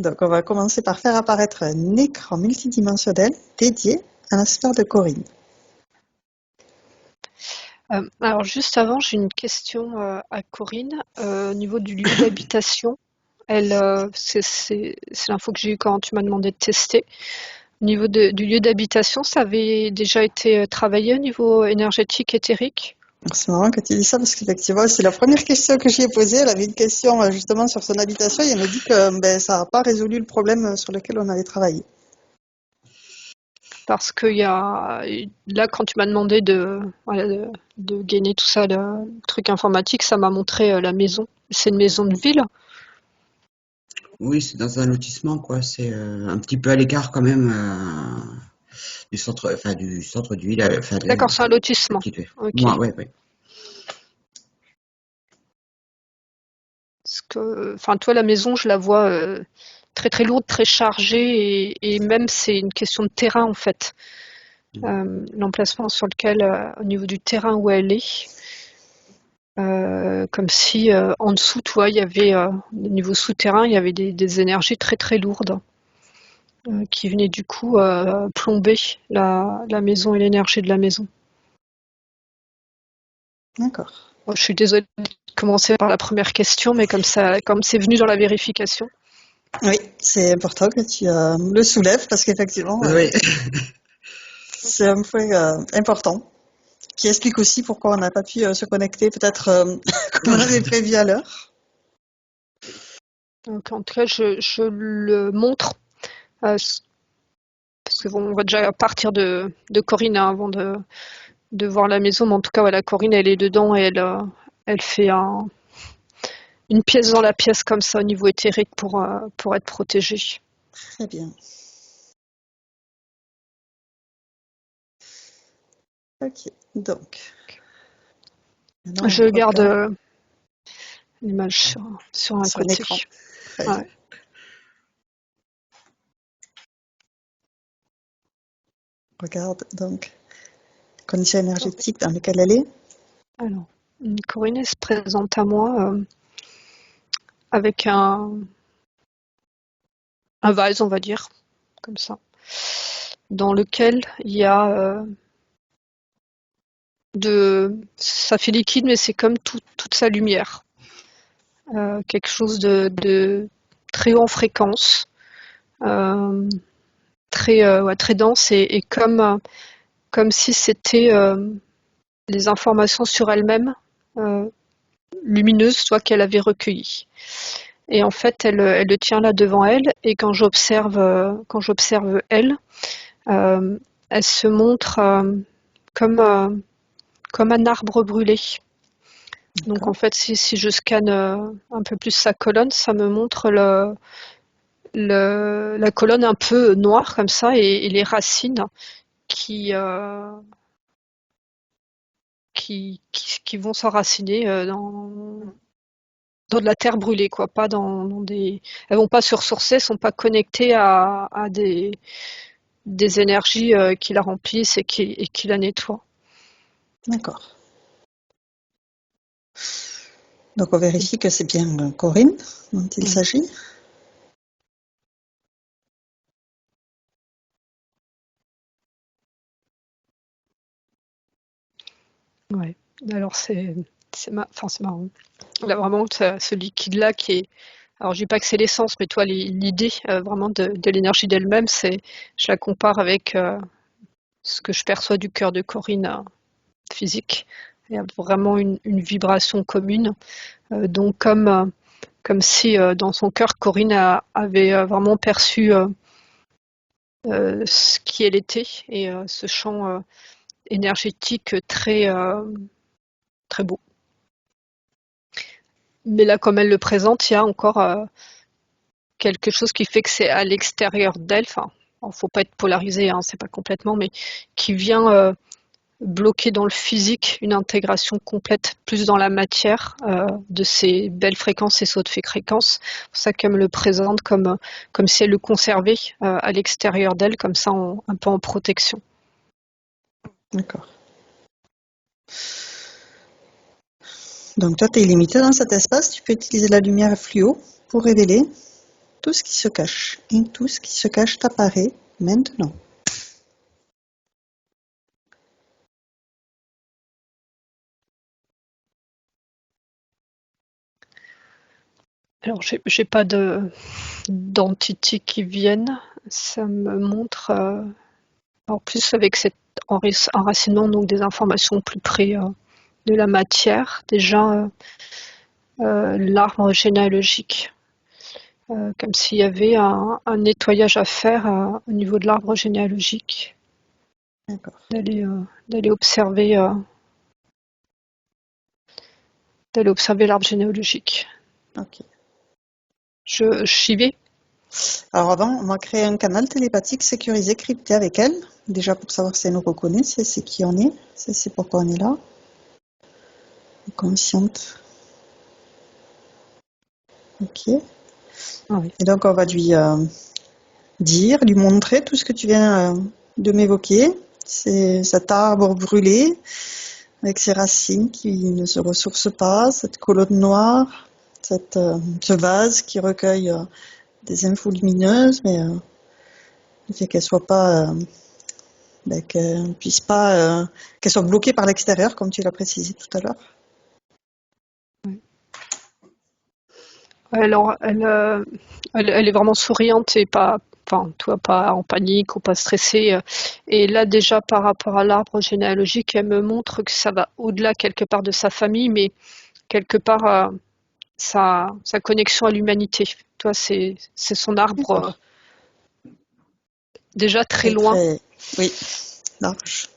Donc, on va commencer par faire apparaître un écran multidimensionnel dédié à la sphère de Corinne. Alors juste avant, j'ai une question à Corinne. Au niveau du lieu d'habitation, c'est l'info que j'ai eue quand tu m'as demandé de tester. Au niveau du lieu d'habitation, ça avait déjà été travaillé au niveau énergétique, éthérique? C'est marrant que tu dis ça parce qu'effectivement, c'est la première question que j'y ai posée. Elle avait une question justement sur son habitation et elle me dit que ça n'a pas résolu le problème sur lequel on allait travailler. Parce que là, quand tu m'as demandé de gainer tout ça, le truc informatique, ça m'a montré la maison. C'est une maison de ville? Oui, c'est dans un lotissement, quoi. C'est un petit peu à l'écart quand même du centre du village, enfin de la D'accord, c'est un lotissement. petite ville. Ok. Moi, ouais. Parce que, enfin, toi, la maison, je la vois très très lourde, très chargée, et même c'est une question de terrain en fait. L'emplacement sur lequel, au niveau du terrain où elle est, comme si en dessous, tu vois, il y avait, au niveau souterrain, il y avait des énergies très très lourdes qui venaient du coup plomber la maison et l'énergie de la maison. D'accord. Bon, je suis désolée de commencer par la première question, mais comme c'est venu dans la vérification. Oui, c'est important que tu le soulèves parce qu'effectivement, Oui. c'est un point important qui explique aussi pourquoi on n'a pas pu se connecter peut-être comme on avait prévu à l'heure. Donc, en tout cas, je le montre parce que bon, on va déjà partir de Corinne hein, avant de voir la maison. Mais en tout cas, voilà, Corinne, elle est dedans et elle fait une pièce dans la pièce comme ça au niveau éthérique pour être protégée. Très bien. Ok, donc. Je garde l'image sur un côté. Écran. Très bien. Ouais. Regarde donc les conditions énergétiques dans lesquelles elle est. Alors, Corinne, elle se présente à moi avec un vase, on va dire, comme ça, dans lequel il y a ça fait liquide, mais c'est comme toute sa lumière. Quelque chose de très haut en fréquence, très dense et comme si c'était les informations sur elle-même, lumineuses, soit qu'elle avait recueillies. Et en fait, elle le tient là devant elle, et quand j'observe elle, elle se montre comme un arbre brûlé. Donc en fait, si je scanne un peu plus sa colonne, ça me montre la colonne un peu noire comme ça et les racines qui, qui vont s'enraciner dans de la terre brûlée, quoi. Pas dans des. Elles vont pas se ressourcer, elles sont pas connectées à des énergies qui la remplissent et qui la nettoient. D'accord. Donc on vérifie que c'est bien Corinne dont il s'agit. Ouais. Alors c'est marrant. Là vraiment ce liquide-là qui est. Alors je dis pas que c'est l'essence, mais toi l'idée vraiment de l'énergie d'elle-même, je la compare avec ce que je perçois du cœur de Corinne physique. Il y a vraiment une vibration commune. Donc comme si dans son cœur Corinne avait vraiment perçu ce qui elle était et ce champ énergétique très très beau. Mais là, comme elle le présente, il y a encore quelque chose qui fait que c'est à l'extérieur d'elle. Enfin, faut pas être polarisé, hein, c'est pas complètement, mais qui vient bloquer dans le physique une intégration complète, plus dans la matière de ces belles fréquences, ces sauts de fréquences. C'est pour ça qu'elle me le présente comme si elle le conservait à l'extérieur d'elle, comme ça, un peu en protection. D'accord. Donc toi, tu es limité dans cet espace, tu peux utiliser la lumière fluo pour révéler. tout ce qui se cache. Et tout ce qui se cache t'apparaît maintenant. Alors, j'ai pas d'entités qui viennent. Ça me montre, en plus avec cet enracinement, donc des informations plus près de la matière, déjà l'arbre généalogique, comme s'il y avait un nettoyage à faire au niveau de l'arbre généalogique, D'accord. d'aller observer l'arbre généalogique. Ok. J'y vais. Alors avant, on va créer un canal télépathique sécurisé, crypté avec elle. Déjà pour savoir si elle nous reconnaît, si elle sait qui on est, si elle sait pourquoi on est là. Consciente. Ok. Oui. Et donc on va lui dire, lui montrer tout ce que tu viens de m'évoquer. C'est cet arbre brûlé avec ses racines qui ne se ressourcent pas, cette colonne noire, ce vase qui recueille des infos lumineuses, mais le fait qu'elle soit pas, qu'elle puisse pas, qu'elle soit bloquée par l'extérieur, comme tu l'as précisé tout à l'heure. Alors, elle est vraiment souriante et pas, enfin, toi, pas en panique ou pas stressée. Et là, déjà, par rapport à l'arbre généalogique, elle me montre que ça va au-delà quelque part de sa famille, mais quelque part sa connexion à l'humanité. Toi, c'est son arbre déjà très loin. Oui, large.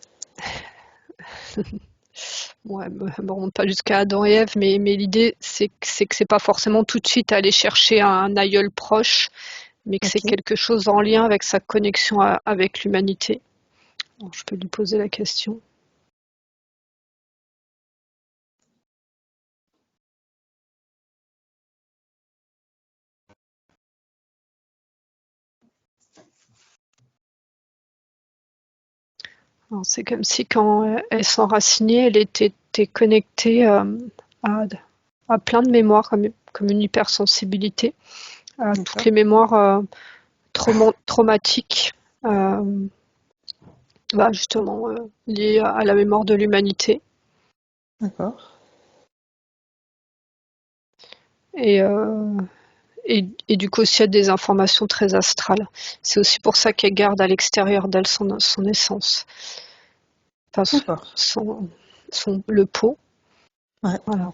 Ouais, bon, remonte pas jusqu'à Adam et Ève, mais l'idée, c'est que c'est pas forcément tout de suite aller chercher un aïeul proche, mais que c'est Ok. quelque chose en lien avec sa connexion avec l'humanité. Alors, je peux lui poser la question. C'est comme si quand elle s'enracinait, elle était connectée à, à plein de mémoires, comme une hypersensibilité, à toutes les mémoires traumatiques, justement liées à la mémoire de l'humanité. D'accord. Et, du coup aussi à des informations très astrales. C'est aussi pour ça qu'elle garde à l'extérieur d'elle son essence. Enfin, D'accord. le pot. Ouais. Voilà.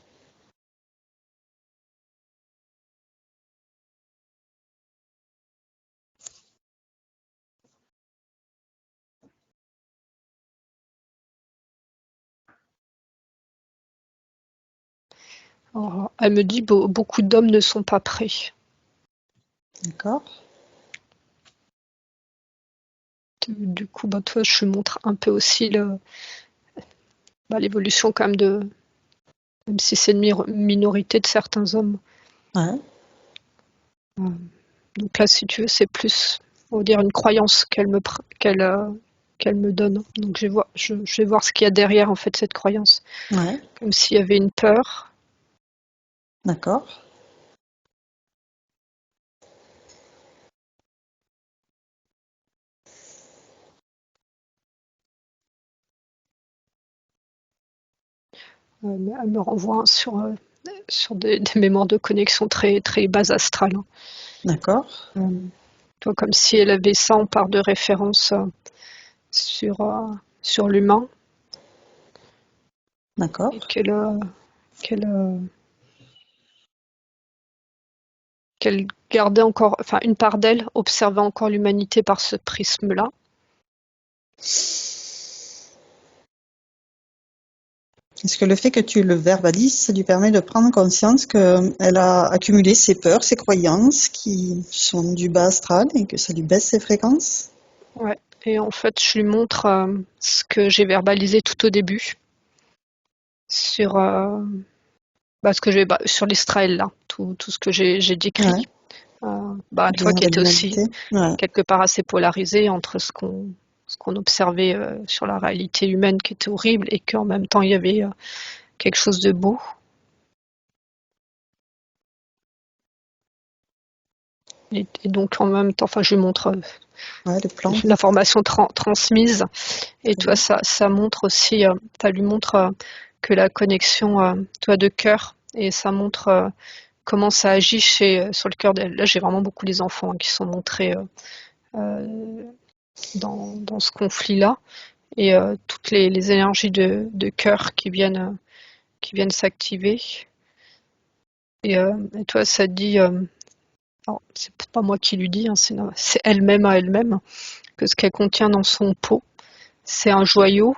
Alors, elle me dit beaucoup d'hommes ne sont pas prêts. D'accord. Du coup, toi, je lui montre un peu aussi l'évolution quand même même si c'est une minorité de certains hommes. Ouais. Donc là, si tu veux, c'est plus, on va dire, une croyance qu'elle me donne. Donc je vais voir ce qu'il y a derrière en fait cette croyance. Ouais. Comme s'il y avait une peur. D'accord. Elle me renvoie sur des mémoires de connexion très, très bas astrales. D'accord. Toi, comme si elle avait ça en part de référence sur l'humain. D'accord. Et qu'elle gardait encore, enfin une part d'elle observait encore l'humanité par ce prisme-là. Est-ce que le fait que tu le verbalises, ça lui permet de prendre conscience qu'elle a accumulé ses peurs, ses croyances qui sont du bas astral et que ça lui baisse ses fréquences? Ouais. Et en fait, je lui montre ce que j'ai verbalisé tout au début sur sur l'Israël là, tout ce que j'ai décrit. Ouais. Toi Lien qui avec étais aussi l'humanité. Ouais. quelque part assez polarisé entre ce qu'on observait sur la réalité humaine qui était horrible et qu'en même temps il y avait quelque chose de beau. Et donc en même temps, enfin, je lui montre Ouais, les plans. l'information transmise. Et Très toi, bien. ça montre aussi, ça lui montre que la connexion, toi, de cœur, et ça montre comment ça agit sur le cœur d'elle. Là, j'ai vraiment beaucoup les enfants qui sont montrés dans ce conflit-là, et toutes les énergies de cœur qui viennent s'activer. Et toi, ça te dit, alors, c'est pas moi qui lui dis, hein, c'est elle-même à elle-même, que ce qu'elle contient dans son pot, c'est un joyau.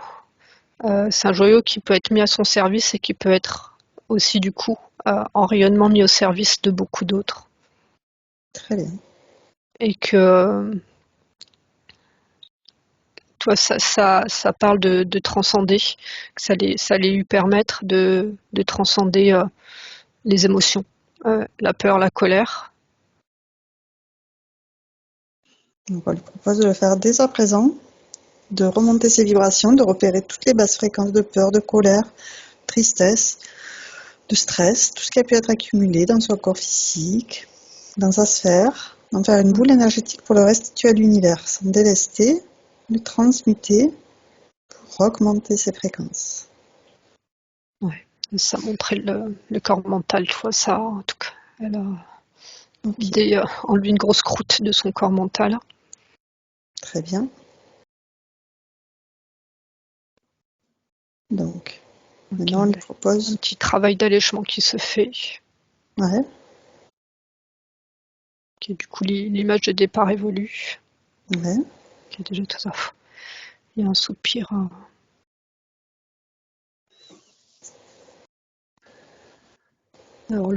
C'est un joyau qui peut être mis à son service et qui peut être aussi, du coup, en rayonnement mis au service de beaucoup d'autres. Très bien. Et que toi, ça parle de transcender, que ça allait lui permettre de transcender les émotions, la peur, la colère. Donc, on lui propose de le faire dès à présent, de remonter ses vibrations, de repérer toutes les basses fréquences de peur, de colère, tristesse, de stress, tout ce qui a pu être accumulé dans son corps physique, dans sa sphère, d'en faire une boule énergétique pour le restituer à l'univers, sans délester, le transmuter pour augmenter ses fréquences. Ouais. Ça montrait le corps mental, tu vois, ça, en tout cas. Elle a Ok, vidé en lui une grosse croûte de son corps mental. très bien. Donc, Donc, maintenant on lui un propose, petit travail d'allègement qui se fait, ouais, qui est du coup l'image de départ évolue, ouais, qui est déjà tout ça. Il y a un soupir. Alors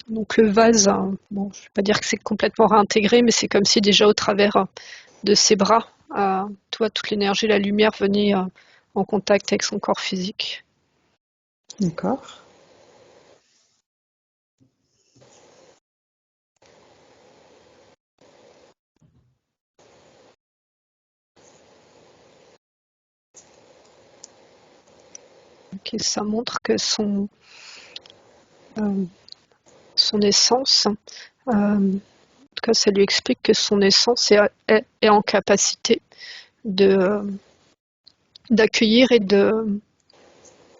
donc le vase, bon, je ne vais pas dire que c'est complètement réintégré, mais c'est comme si déjà au travers de ses bras, toi, toute l'énergie, la lumière venait en contact avec son corps physique. d'accord. Et ça montre que euh, son essence, en tout cas, ça lui explique que son essence est en capacité de d'accueillir et de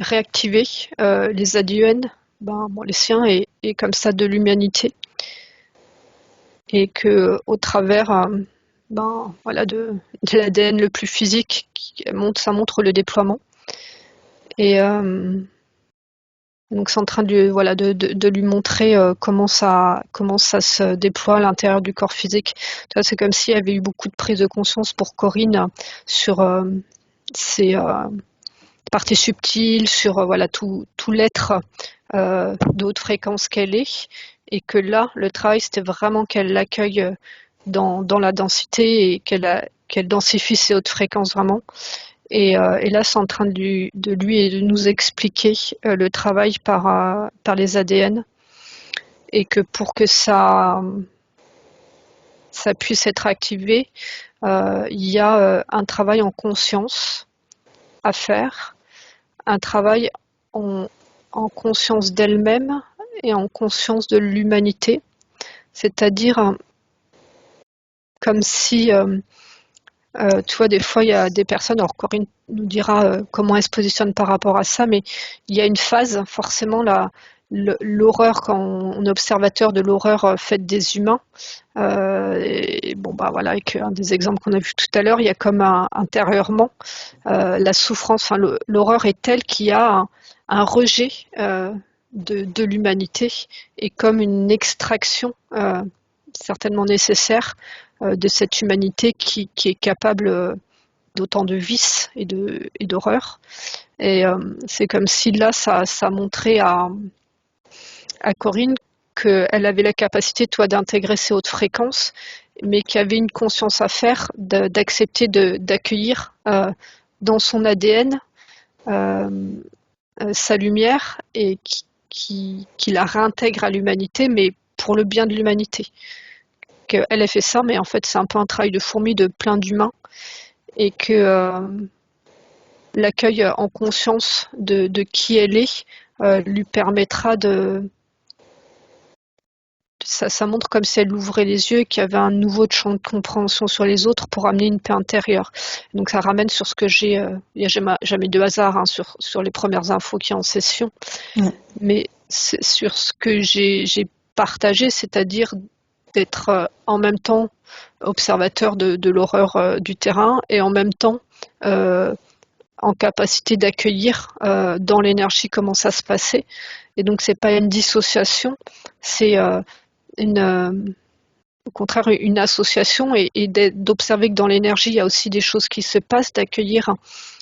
réactiver les ADN, les siens et comme ça de l'humanité, et que au travers voilà de l'ADN le plus physique ça montre le déploiement, et donc c'est en train de lui montrer comment ça se déploie à l'intérieur du corps physique. Tu vois, c'est comme s'il y avait eu beaucoup de prise de conscience pour Corinne sur ses parties subtiles, sur voilà tout l'être de haute fréquence qu'elle est, et que là, le travail, c'était vraiment qu'elle l'accueille dans la densité, et qu'elle densifie ses hautes fréquences vraiment. Et là, c'est en train de lui et de nous expliquer le travail par les ADN, et que pour que ça puisse être activé, il y a un travail en conscience à faire, un travail en, en conscience d'elle-même et en conscience de l'humanité, c'est-à-dire comme si, tu vois, des fois, il y a des personnes, alors Corinne nous dira comment elle se positionne par rapport à ça, mais il y a une phase, forcément, l'horreur, quand on est observateur de l'horreur faite des humains, et bon, voilà, avec un des exemples qu'on a vu tout à l'heure, il y a comme intérieurement la souffrance, enfin, l'horreur est telle qu'il y a un rejet de l'humanité, et comme une extraction certainement nécessaire de cette humanité qui est capable d'autant de vices et d'horreur. Et c'est comme si là, ça montrait à Corinne qu'elle avait la capacité, toi, d'intégrer ces hautes fréquences, mais qu'il y avait une conscience à faire d'accepter d'accueillir dans son ADN euh, sa lumière, et qui la réintègre à l'humanité, mais pour le bien de l'humanité. Qu'elle a fait ça, mais en fait, c'est un peu un travail de fourmi de plein d'humains, et que l'accueil en conscience de qui elle est lui permettra de ça montre comme si elle ouvrait les yeux et qu'il y avait un nouveau champ de compréhension sur les autres pour amener une paix intérieure. Donc ça ramène sur ce que j'ai, il n'y a jamais de hasard hein, sur les premières infos qui y a en session, mais c'est sur ce que j'ai partagé, c'est-à-dire d'être en même temps observateur de l'horreur du terrain et en même temps en capacité d'accueillir dans l'énergie comment ça se passait. Et donc c'est pas une dissociation, c'est au contraire une association et d'observer que dans l'énergie il y a aussi des choses qui se passent, d'accueillir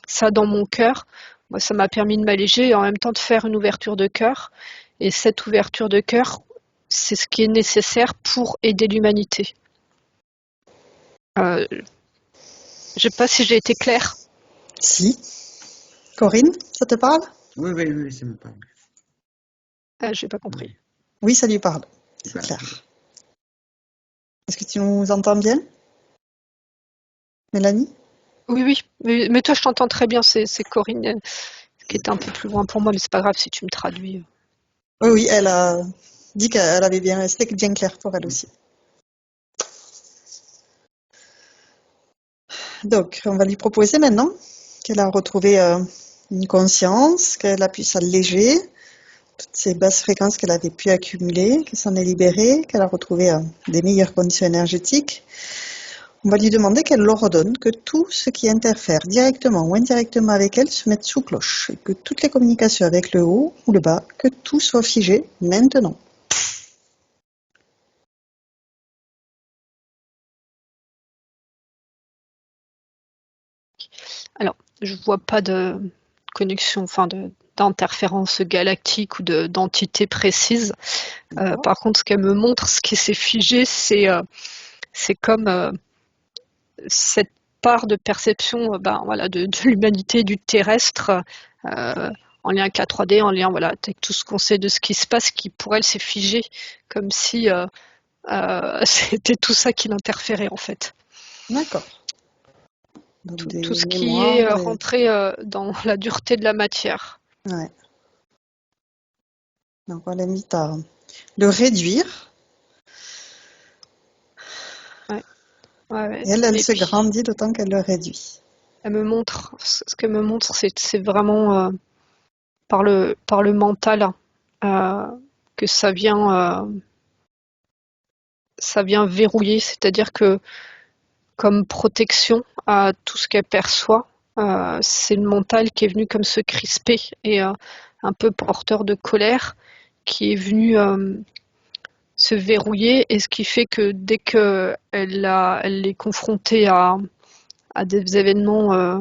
ça dans mon cœur. Moi, ça m'a permis de m'alléger et en même temps de faire une ouverture de cœur. Et cette ouverture de cœur, c'est ce qui est nécessaire pour aider l'humanité. Je ne sais pas si j'ai été claire. Si. Corinne, ça te parle? Oui, ça me parle. J'ai pas compris. Oui, ça lui parle. C'est clair. Est-ce que tu nous entends bien, Mélanie? Oui. Mais toi, je t'entends très bien. C'est Corinne qui était un peu plus loin pour moi, mais c'est pas grave si tu me traduis. Oui, elle a dit qu'elle avait bien, c'était bien clair pour elle aussi. Donc, on va lui proposer maintenant qu'elle a retrouvé une conscience, qu'elle a pu s'alléger, toutes ces basses fréquences qu'elle avait pu accumuler, qu'elle s'en est libérée, qu'elle a retrouvé des meilleures conditions énergétiques. On va lui demander qu'elle ordonne que tout ce qui interfère directement ou indirectement avec elle se mette sous cloche, et que toutes les communications avec le haut ou le bas, que tout soit figé maintenant. Alors, je vois pas de connexion, enfin d'interférence galactique ou d'entité précise. Par contre, ce qu'elle me montre, ce qui s'est figé, c'est comme cette part de perception voilà, de l'humanité, du terrestre, en lien avec la 3D, en lien voilà, avec tout ce qu'on sait de ce qui se passe, qui pour elle s'est figé, comme si c'était tout ça qui l'interférait en fait. D'accord. Tout ce qui est rentré dans la dureté de la matière. Ouais. Donc on l'invite à le réduire. Ouais. Et elle se grandit d'autant qu'elle le réduit. Elle me montre, ce qu'elle me montre, c'est vraiment par le mental que ça vient verrouiller, c'est-à-dire que comme protection à tout ce qu'elle perçoit, c'est le mental qui est venu comme se crisper et un peu porteur de colère qui est venu se verrouiller, et ce qui fait que dès qu'elle est confrontée à des événements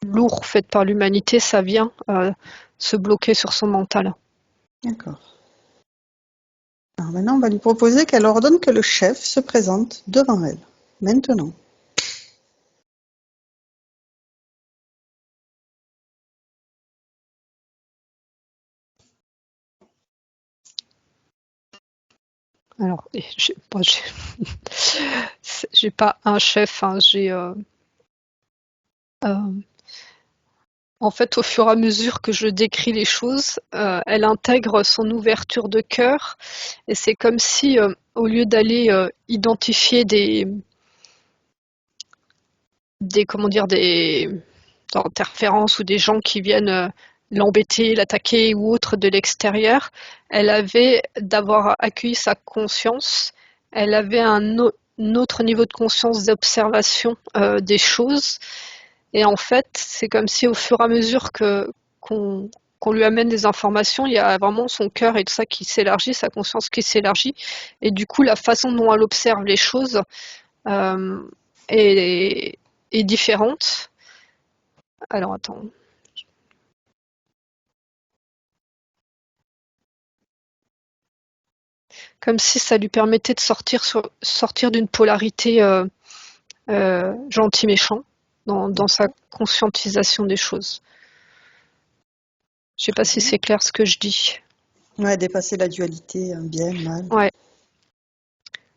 lourds faits par l'humanité, ça vient se bloquer sur son mental. D'accord. Alors maintenant, on va lui proposer qu'elle ordonne que le chef se présente devant elle. Maintenant. Alors, j'ai pas un chef, hein, en fait, au fur et à mesure que je décris les choses, elle intègre son ouverture de cœur, et c'est comme si, au lieu d'aller identifier des interférences ou des gens qui viennent l'embêter, l'attaquer ou autre de l'extérieur, elle avait, d'avoir accueilli sa conscience, elle avait un autre niveau de conscience d'observation des choses. Et en fait, c'est comme si au fur et à mesure qu'on lui amène des informations, il y a vraiment son cœur et tout ça qui s'élargit, sa conscience qui s'élargit. Et du coup, la façon dont elle observe les choses est différente. Alors, attends. Comme si ça lui permettait de sortir d'une polarité gentil-méchant dans sa conscientisation des choses. Je sais pas si c'est clair ce que je dis. Ouais, dépasser la dualité, bien, mal. Ouais.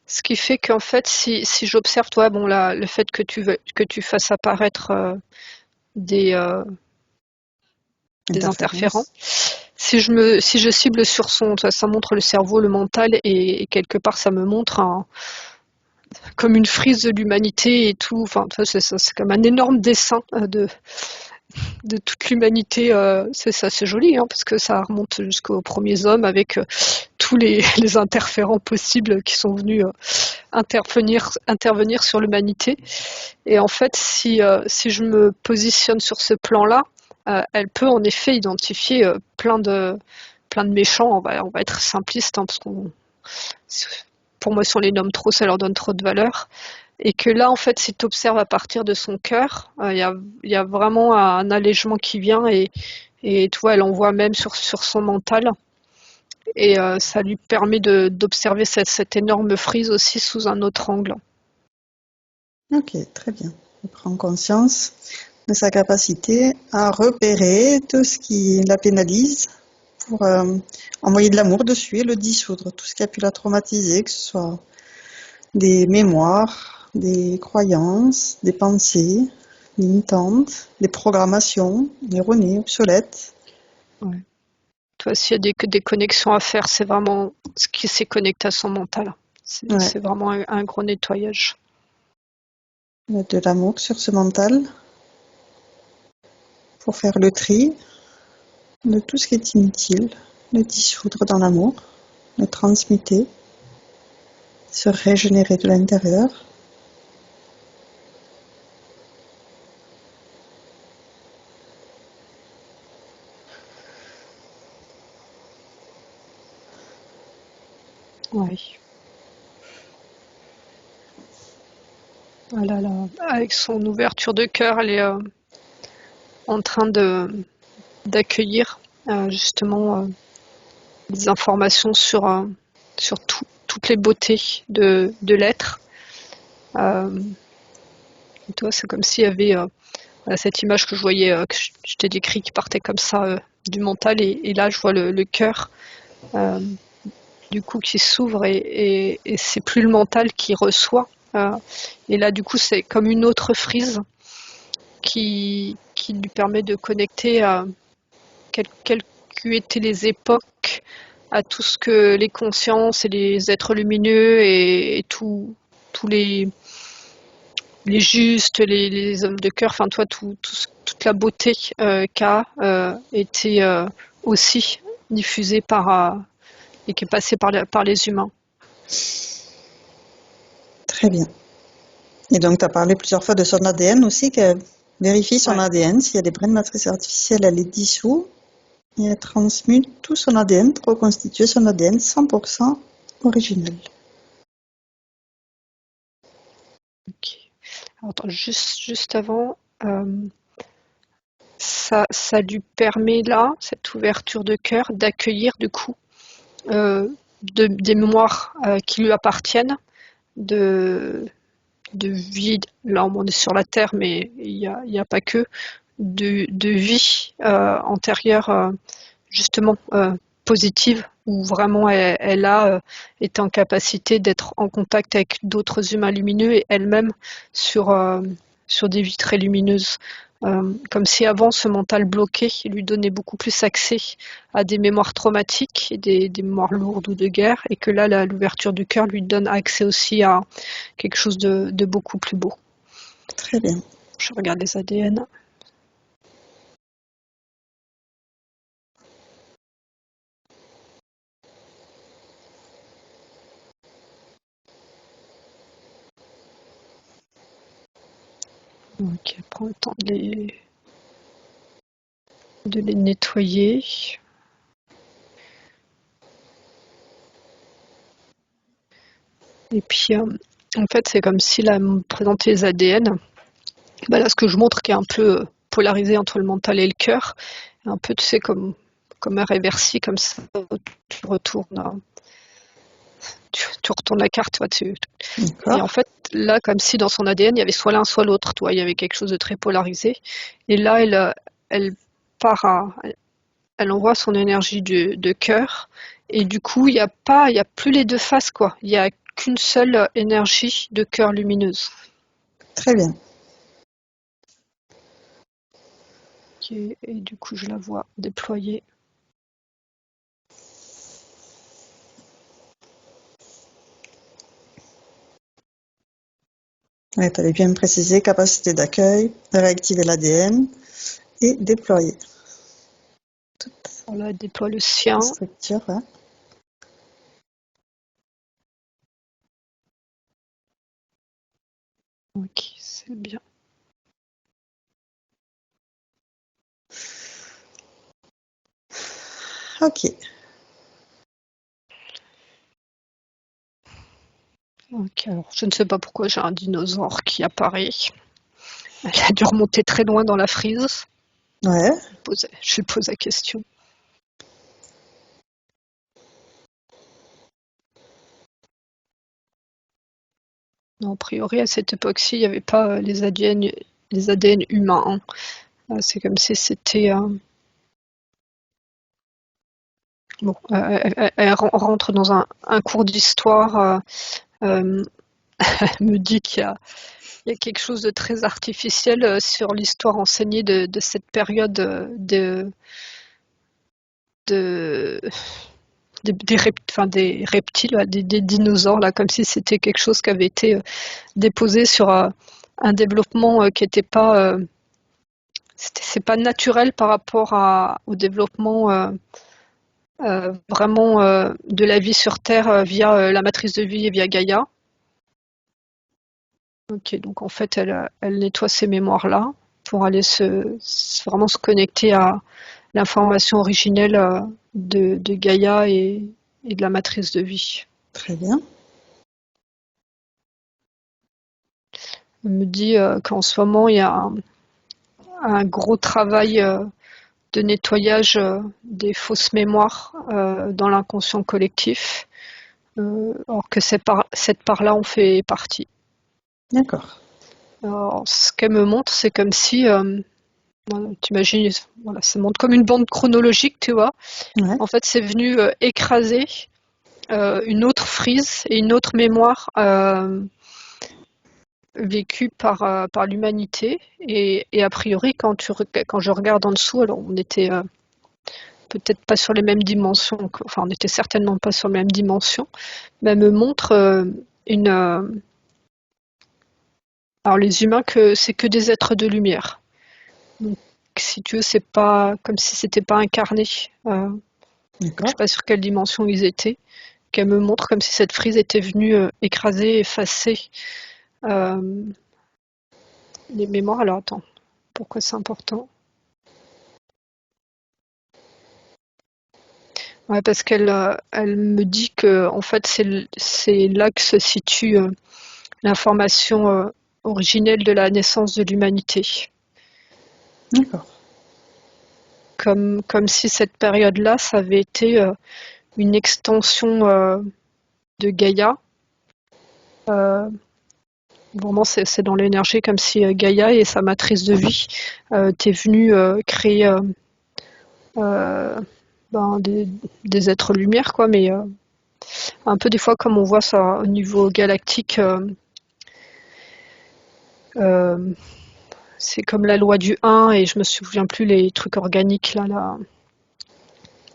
Ce qui fait qu'en fait, si j'observe, toi, bon, là, le fait que tu fasses apparaître des interférents, si je cible sur ça montre le cerveau, le mental, et quelque part ça me montre comme une frise de l'humanité et tout. Enfin, c'est comme un énorme dessin de toute l'humanité. C'est ça, c'est joli, hein, parce que ça remonte jusqu'aux premiers hommes avec tous les interférents possibles qui sont venus intervenir sur l'humanité. Et en fait, si je me positionne sur ce plan-là, elle peut en effet identifier plein de méchants. On va être simpliste, hein, parce qu'on, pour moi, si on les nomme trop, ça leur donne trop de valeur. Et que là, en fait, si tu observes à partir de son cœur, y a vraiment un allègement qui vient, et tu vois, elle en voit même sur son mental. Et ça lui permet d'observer cette énorme frise aussi sous un autre angle. Ok, très bien. Elle prend conscience de sa capacité à repérer tout ce qui la pénalise pour envoyer de l'amour dessus et le dissoudre, tout ce qui a pu la traumatiser, que ce soit des mémoires, des croyances, des pensées limitantes, des programmations erronées, obsolètes. Ouais. Toi, s'il y a des connexions à faire, c'est vraiment ce qui s'est connecté à son mental. Ouais. C'est vraiment un gros nettoyage. Mettre de l'amour sur ce mental pour faire le tri de tout ce qui est inutile, le dissoudre dans l'amour, le transmuter, se régénérer de l'intérieur. Oui. Voilà, là, avec son ouverture de cœur, elle est en train d'accueillir justement des informations sur toutes les beautés de l'être. Toi, c'est comme s'il y avait cette image que je voyais, que je t'ai décrit, qui partait comme ça du mental, et là, je vois le cœur euh, du coup qui s'ouvre, et c'est plus le mental qui reçoit. Et là, du coup, c'est comme une autre frise qui lui permet de connecter à quelles étaient les époques, à tout ce que les consciences et les êtres lumineux et tous les justes, les hommes de cœur, enfin toi, toute la beauté qu'a été aussi diffusée et qui est passée par les humains. Très bien. Et donc, tu as parlé plusieurs fois de son ADN aussi, qu'elle vérifie son Ouais. ADN. S'il y a des brins de matrice artificielle, elle les dissout et elle transmute tout son ADN pour reconstituer son ADN 100% original. Ok. Alors, attends, juste avant, ça lui permet là, cette ouverture de cœur, d'accueillir du coup des mémoires qui lui appartiennent, de, de vie. Là, on est sur la Terre, mais il y a pas que de vie antérieure, justement positive, où vraiment elle a été en capacité d'être en contact avec d'autres humains lumineux et elle-même sur, sur des vies très lumineuses. Comme si avant ce mental bloqué lui donnait beaucoup plus accès à des mémoires traumatiques et des mémoires lourdes ou de guerre, et que là l'ouverture du cœur lui donne accès aussi à quelque chose de beaucoup plus beau. Très bien. Je regarde les ADN. Ok, prends le temps de les nettoyer. Et puis, en fait, c'est comme s'il a présenté les ADN. Bah là, ce que je montre qui est un peu polarisé entre le mental et le cœur, un peu, tu sais, comme un réversi, comme ça, tu retournes, tu retournes la carte, tu vois, et en D'accord. fait, là, comme si dans son ADN, il y avait soit l'un, soit l'autre, tu vois, il y avait quelque chose de très polarisé. Et là, elle part elle envoie son énergie de cœur, et du coup, il y a plus les deux faces, quoi. Il y a qu'une seule énergie de cœur lumineuse. Très bien. Et du coup, je la vois déployer Ouais, tu avais bien précisé capacité d'accueil, réactiver l'ADN et déployer. Voilà, déploie le sien. Structure, hein. Ok, c'est bien. Ok. Ok, alors je ne sais pas pourquoi j'ai un dinosaure qui apparaît. Elle a dû remonter très loin dans la frise. Ouais. Je lui pose la question. Non, a priori, à cette époque-ci, il n'y avait pas les ADN humains, hein. C'est comme si c'était... Bon, elle rentre dans un cours d'histoire. Elle me dit qu'il y a quelque chose de très artificiel sur l'histoire enseignée de cette période de, des reptiles, des dinosaures, là, comme si c'était quelque chose qui avait été déposé sur un développement qui n'était pas, c'est pas naturel par rapport au développement vraiment de la vie sur Terre via la matrice de vie et via Gaïa. Ok, donc en fait, elle nettoie ces mémoires-là pour aller vraiment se connecter à l'information originelle de Gaïa et de la matrice de vie. Très bien. Elle me dit qu'en ce moment, il y a un gros travail de nettoyage des fausses mémoires dans l'inconscient collectif, alors que cette part-là en fait partie. D'accord. Alors, ce qu'elle me montre, c'est comme si, t'imagines, voilà, ça montre comme une bande chronologique, tu vois. Ouais. En fait, c'est venu écraser une autre frise et une autre mémoire vécue par l'humanité. Et a priori, quand je regarde en dessous, alors on était peut-être pas sur les mêmes dimensions, enfin on n'était certainement pas sur les mêmes dimensions, mais elle me montre alors les humains, c'est que des êtres de lumière. Donc si tu veux, c'est pas comme si c'était pas incarné. Je ne sais pas sur quelle dimension ils étaient. Qu'elle me montre comme si cette frise était venue écraser, effacer les mémoires. Alors attends, pourquoi c'est important? Ouais, parce qu'elle me dit que en fait c'est là que se situe l'information originelle de la naissance de l'humanité. D'accord. Comme si cette période-là, ça avait été une extension de Gaïa. Vraiment, c'est dans l'énergie, comme si Gaïa et sa matrice de vie étaient venus créer des êtres lumière, quoi, mais un peu des fois comme on voit ça au niveau galactique. C'est comme la loi du 1 et je me souviens plus les trucs organiques là.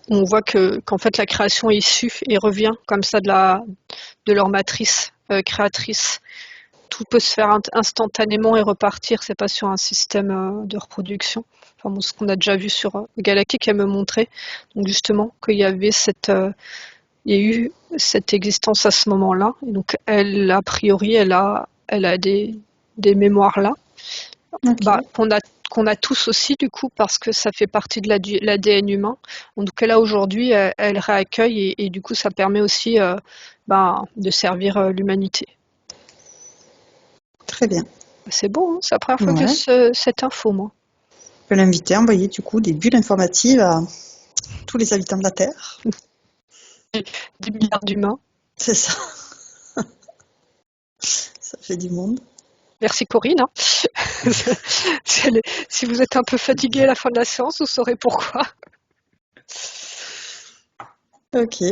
On voit qu'en fait la création est issue et revient comme ça de leur matrice créatrice. Tout peut se faire instantanément et repartir, c'est pas sur un système de reproduction. Enfin bon, ce qu'on a déjà vu sur Galactique, elle me montrait donc justement qu'il y avait il y a eu cette existence à ce moment-là. Et donc elle, a priori, elle a des mémoires là. Ok. Qu'on a tous aussi du coup parce que ça fait partie de l'ADN humain. Donc là aujourd'hui elle réaccueille et du coup ça permet aussi de servir l'humanité. Très bien. C'est beau, hein, c'est la première fois que cette info, moi. On peut l'inviter à envoyer du coup des bulles informatives à tous les habitants de la Terre. 10 milliards d'humains. C'est ça. Ça fait du monde. Merci Corinne, hein. Si vous êtes un peu fatigué à la fin de la séance, vous saurez pourquoi. Ok.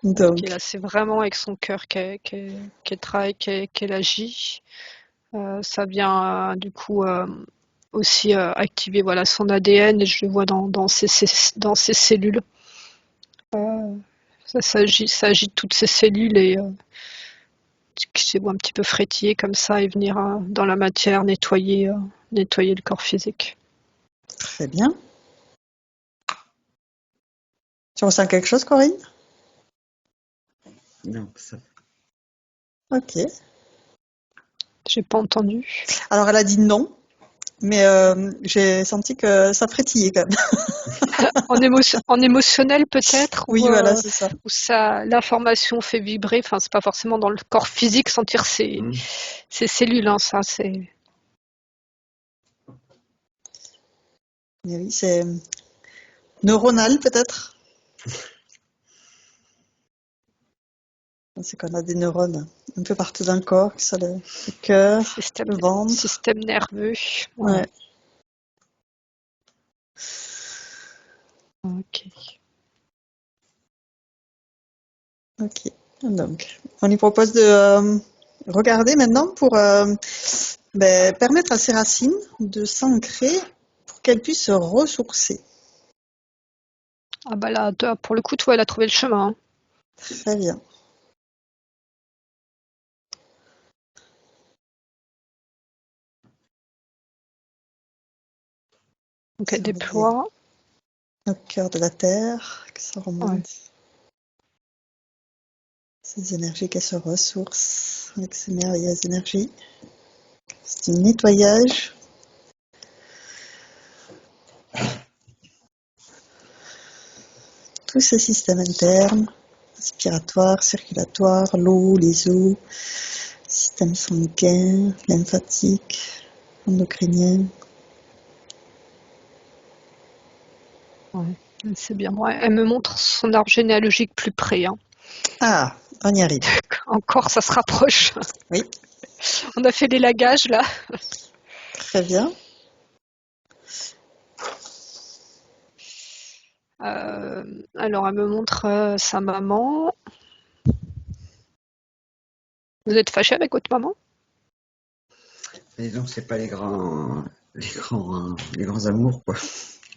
Donc. Là, c'est vraiment avec son cœur qu'elle travaille, qu'elle agit. Ça vient du coup aussi activer voilà, son ADN et je le vois dans ses cellules. Ça agite toutes ces cellules et sais, ou un petit peu frétiller comme ça et venir dans la matière nettoyer le corps physique. Très bien. Tu ressens quelque chose, Corinne? Non, ça. Ok. J'ai pas entendu. Alors, elle a dit non, mais j'ai senti que ça frétillait quand même. En émotionnel peut-être, Oui, voilà, c'est ça. où l'information fait vibrer. Enfin, c'est pas forcément dans le corps physique sentir ces cellules, hein, ça c'est. Mais oui, c'est neuronal peut-être. C'est qu'on a des neurones un peu partout dans le corps, que ça le cœur, le ventre. Système nerveux. Ouais. Ok. Ok. Donc, on lui propose de regarder maintenant pour permettre à ses racines de s'ancrer pour qu'elles puissent se ressourcer. Ah bah là, pour le coup, toi, elle a trouvé le chemin. Hein. Très bien. Donc elle déploie. Au cœur de la terre, que ça remonte. Ouais. Ces énergies qu'elles se ressourcent avec ces merveilleuses énergies. C'est un nettoyage. Tous ces systèmes internes, respiratoires, circulatoires, l'eau, les os, système sanguin, lymphatique, endocrinien. Ouais. C'est bien. Ouais, elle me montre son arbre généalogique plus près. Hein. Ah, on y arrive. Encore, ça se rapproche. Oui. On a fait des lagages là. Très bien. Alors, elle me montre sa maman. Vous êtes fâché avec votre maman? Mais donc, c'est pas les grands amours, quoi.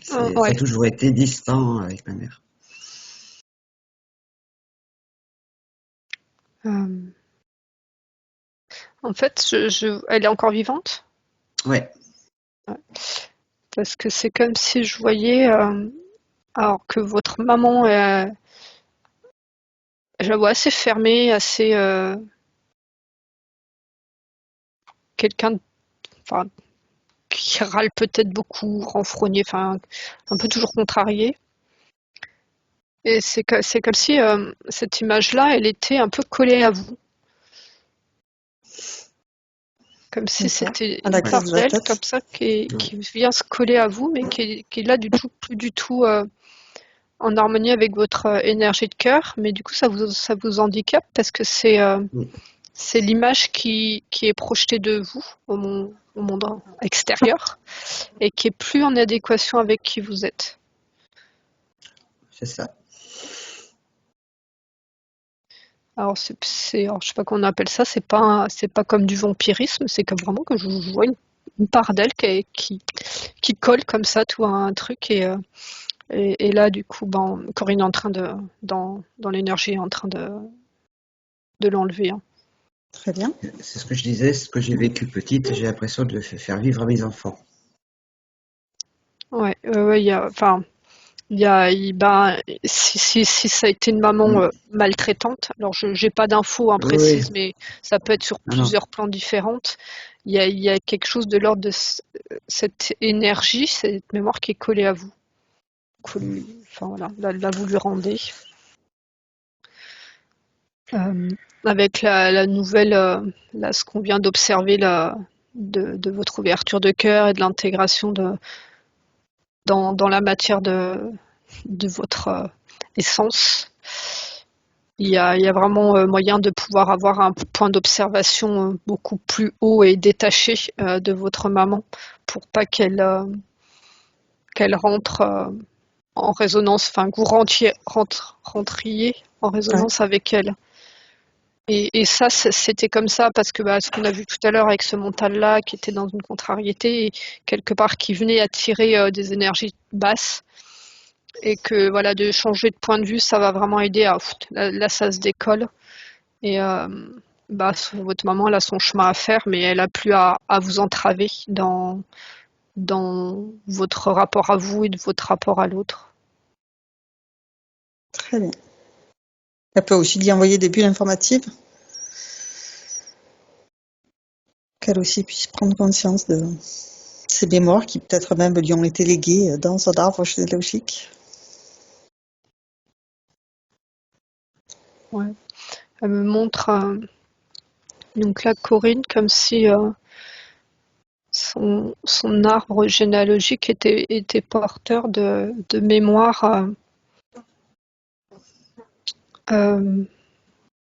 Ça Ouais. a toujours été distant avec ma mère. En fait, elle est encore vivante? Ouais. Ouais. Parce que c'est comme si je voyais, alors que votre maman, je la vois assez fermée, assez quelqu'un, enfin, qui râle peut-être beaucoup, renfrogné, enfin, un peu toujours contrarié. Et c'est comme si cette image-là, elle était un peu collée à vous. Comme si c'était À la une part crise de la d'elle, tête. comme ça, qui vient se coller à vous, mais qui est là plus du tout en harmonie avec votre énergie de cœur. Mais du coup, ça vous handicape parce que c'est l'image qui est projetée de vous au monde extérieur et qui est plus en adéquation avec qui vous êtes. C'est ça. Alors, alors, je sais pas comment on appelle ça, c'est pas comme du vampirisme, c'est comme vraiment que je vois une part d'elle qui colle comme ça tout à un truc et là, du coup, Corinne est en train dans l'énergie, est en train de l'enlever. Hein. Très bien. C'est ce que je disais, ce que j'ai vécu petite, j'ai l'impression de le faire vivre à mes enfants. Ouais, si ça a été une maman maltraitante, alors je n'ai pas d'infos précises, mais ça peut être sur plusieurs plans différents. Il y a quelque chose de l'ordre de cette énergie, cette mémoire qui est collée à vous. Enfin voilà, là vous lui rendez. Avec la nouvelle, là ce qu'on vient d'observer de votre ouverture de cœur et de l'intégration dans la matière de votre essence. Il y a vraiment moyen de pouvoir avoir un point d'observation beaucoup plus haut et détaché de votre maman pour pas qu'elle rentre en résonance, enfin que vous rentriez en résonance avec elle. Et ça, c'était comme ça parce que ce qu'on a vu tout à l'heure avec ce mental-là qui était dans une contrariété et quelque part qui venait attirer des énergies basses et que voilà, de changer de point de vue, ça va vraiment aider à là ça se décolle et votre maman, elle a son chemin à faire, mais elle a plus à vous entraver dans votre rapport à vous et de votre rapport à l'autre. Très bien. Elle peut aussi lui envoyer des bulles informatives, qu'elle aussi puisse prendre conscience de ses mémoires qui peut-être même lui ont été léguées dans son arbre généalogique. Ouais. Elle me montre donc là Corinne comme si son arbre généalogique était porteur de mémoire,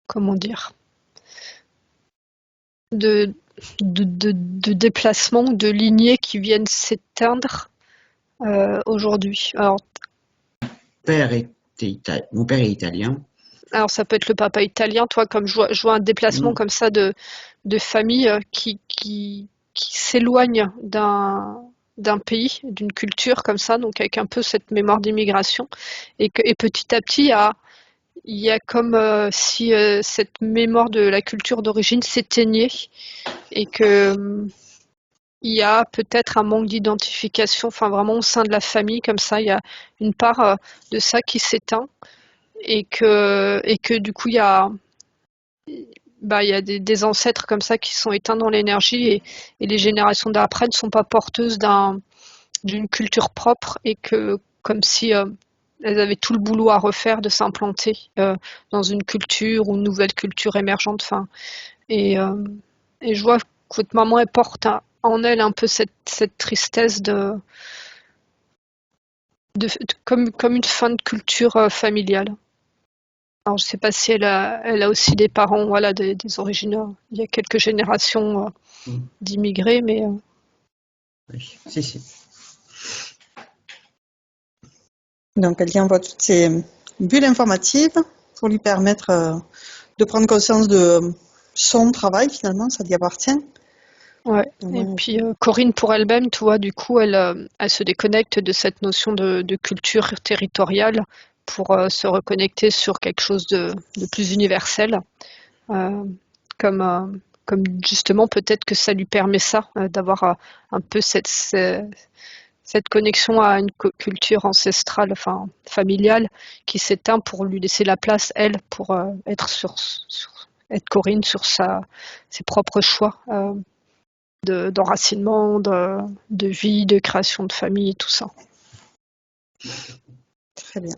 comment dire, de déplacements, de lignées qui viennent s'éteindre aujourd'hui. Mon père est italien. Alors ça peut être le papa italien, toi, comme je vois un déplacement comme ça de famille qui s'éloigne d'un pays, d'une culture comme ça, donc avec un peu cette mémoire d'immigration, et petit à petit, il y a comme si cette mémoire de la culture d'origine s'éteignait et que il y a peut-être un manque d'identification, enfin vraiment au sein de la famille, comme ça, il y a une part de ça qui s'éteint et que du coup, il y a des ancêtres comme ça qui sont éteints dans l'énergie et les générations d'après ne sont pas porteuses d'une culture propre et que comme si elles avaient tout le boulot à refaire de s'implanter dans une culture ou une nouvelle culture émergente. Enfin, et, euh, et je vois que votre maman elle porte en elle un peu cette tristesse comme une fin de culture familiale. Alors je sais pas si elle a aussi des parents, voilà, des origines. Il y a quelques générations d'immigrés, mais Oui, si. Donc elle lui envoie toutes ces bulles informatives pour lui permettre de prendre conscience de son travail, finalement, ça lui appartient. ouais. Et puis Corinne pour elle-même, tu vois, du coup, elle se déconnecte de cette notion de culture territoriale pour se reconnecter sur quelque chose de plus universel. Euh, comme, euh, comme justement, peut-être que ça lui permet ça, d'avoir un peu cette connexion à une culture ancestrale, enfin familiale, qui s'éteint pour lui laisser la place, elle, pour être être Corinne sur ses propres choix d'enracinement, de vie, de création de famille et tout ça. Très bien.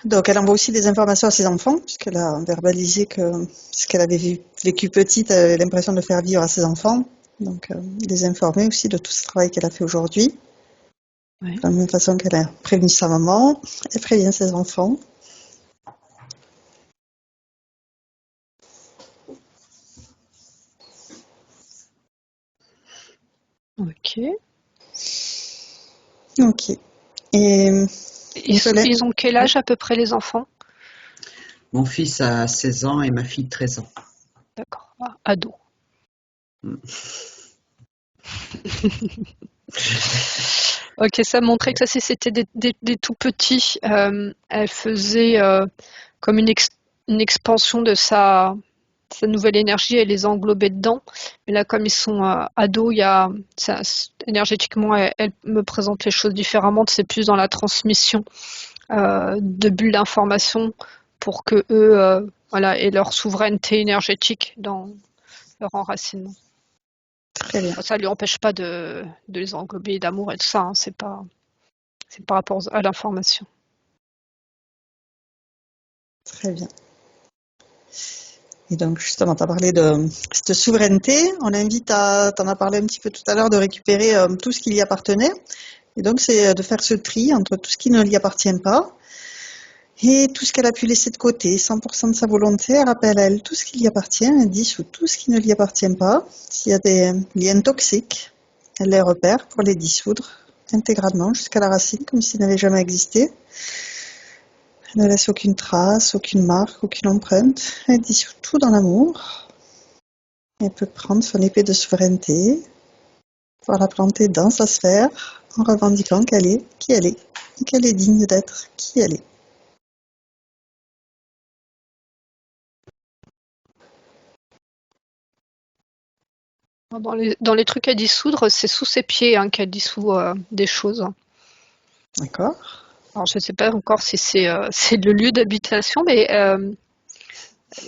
Donc elle envoie aussi des informations à ses enfants, puisqu'elle a verbalisé que ce qu'elle avait vécu petite, elle avait l'impression de faire vivre à ses enfants. Donc les informer aussi de tout ce travail qu'elle a fait aujourd'hui. Ouais. De la même façon qu'elle a prévenu sa maman, elle prévient ses enfants. Ok. Ok. Et Ils ont quel âge à peu près les enfants? Mon fils a 16 ans et ma fille 13 ans. D'accord. Ado. Ok, ça montrait que ça c'était des tout petits. Elle faisait comme une expansion de sa nouvelle énergie, elle les englobait dedans. Mais là, comme ils sont ados, énergétiquement, elle me présente les choses différemment. C'est plus dans la transmission de bulles d'information pour que eux, voilà, aient leur souveraineté énergétique dans leur enracinement. très bien. Ça lui empêche pas de les englober d'amour et tout ça. Hein, c'est par rapport à l'information. Très bien. Et donc justement, tu as parlé de cette souveraineté. On invite t'en as parlé un petit peu tout à l'heure, de récupérer tout ce qui lui appartenait. Et donc c'est de faire ce tri entre tout ce qui ne lui appartient pas et tout ce qu'elle a pu laisser de côté, 100% de sa volonté. Elle rappelle à elle tout ce qui lui appartient, elle dissout tout ce qui ne lui appartient pas. S'il y a des liens toxiques, elle les repère pour les dissoudre intégralement jusqu'à la racine, comme s'ils n'avaient jamais existé. Elle ne laisse aucune trace, aucune marque, aucune empreinte. Elle dissout tout dans l'amour. Elle peut prendre son épée de souveraineté, pouvoir la planter dans sa sphère, en revendiquant qu'elle est qui elle est, et qu'elle est digne d'être qui elle est. Dans les trucs à dissoudre, c'est sous ses pieds hein, qu'elle dissout des choses. D'accord. Alors, je ne sais pas encore si c'est le lieu d'habitation, mais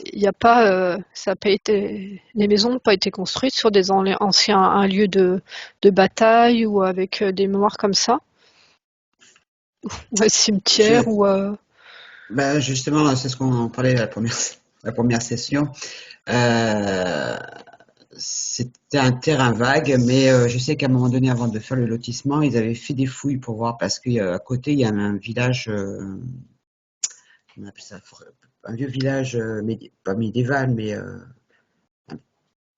il y a pas, ça a pas été, les maisons n'ont pas été construites sur des anciens un lieu de bataille ou avec des mémoires comme ça, ou un cimetière Je, ou bah justement, c'est ce qu'on parlait la première session. Euh, C'était un terrain vague, mais je sais qu'à un moment donné, avant de faire le lotissement, ils avaient fait des fouilles pour voir parce qu'à côté, il y a un village, on appelle ça, un vieux village, pas médiéval, mais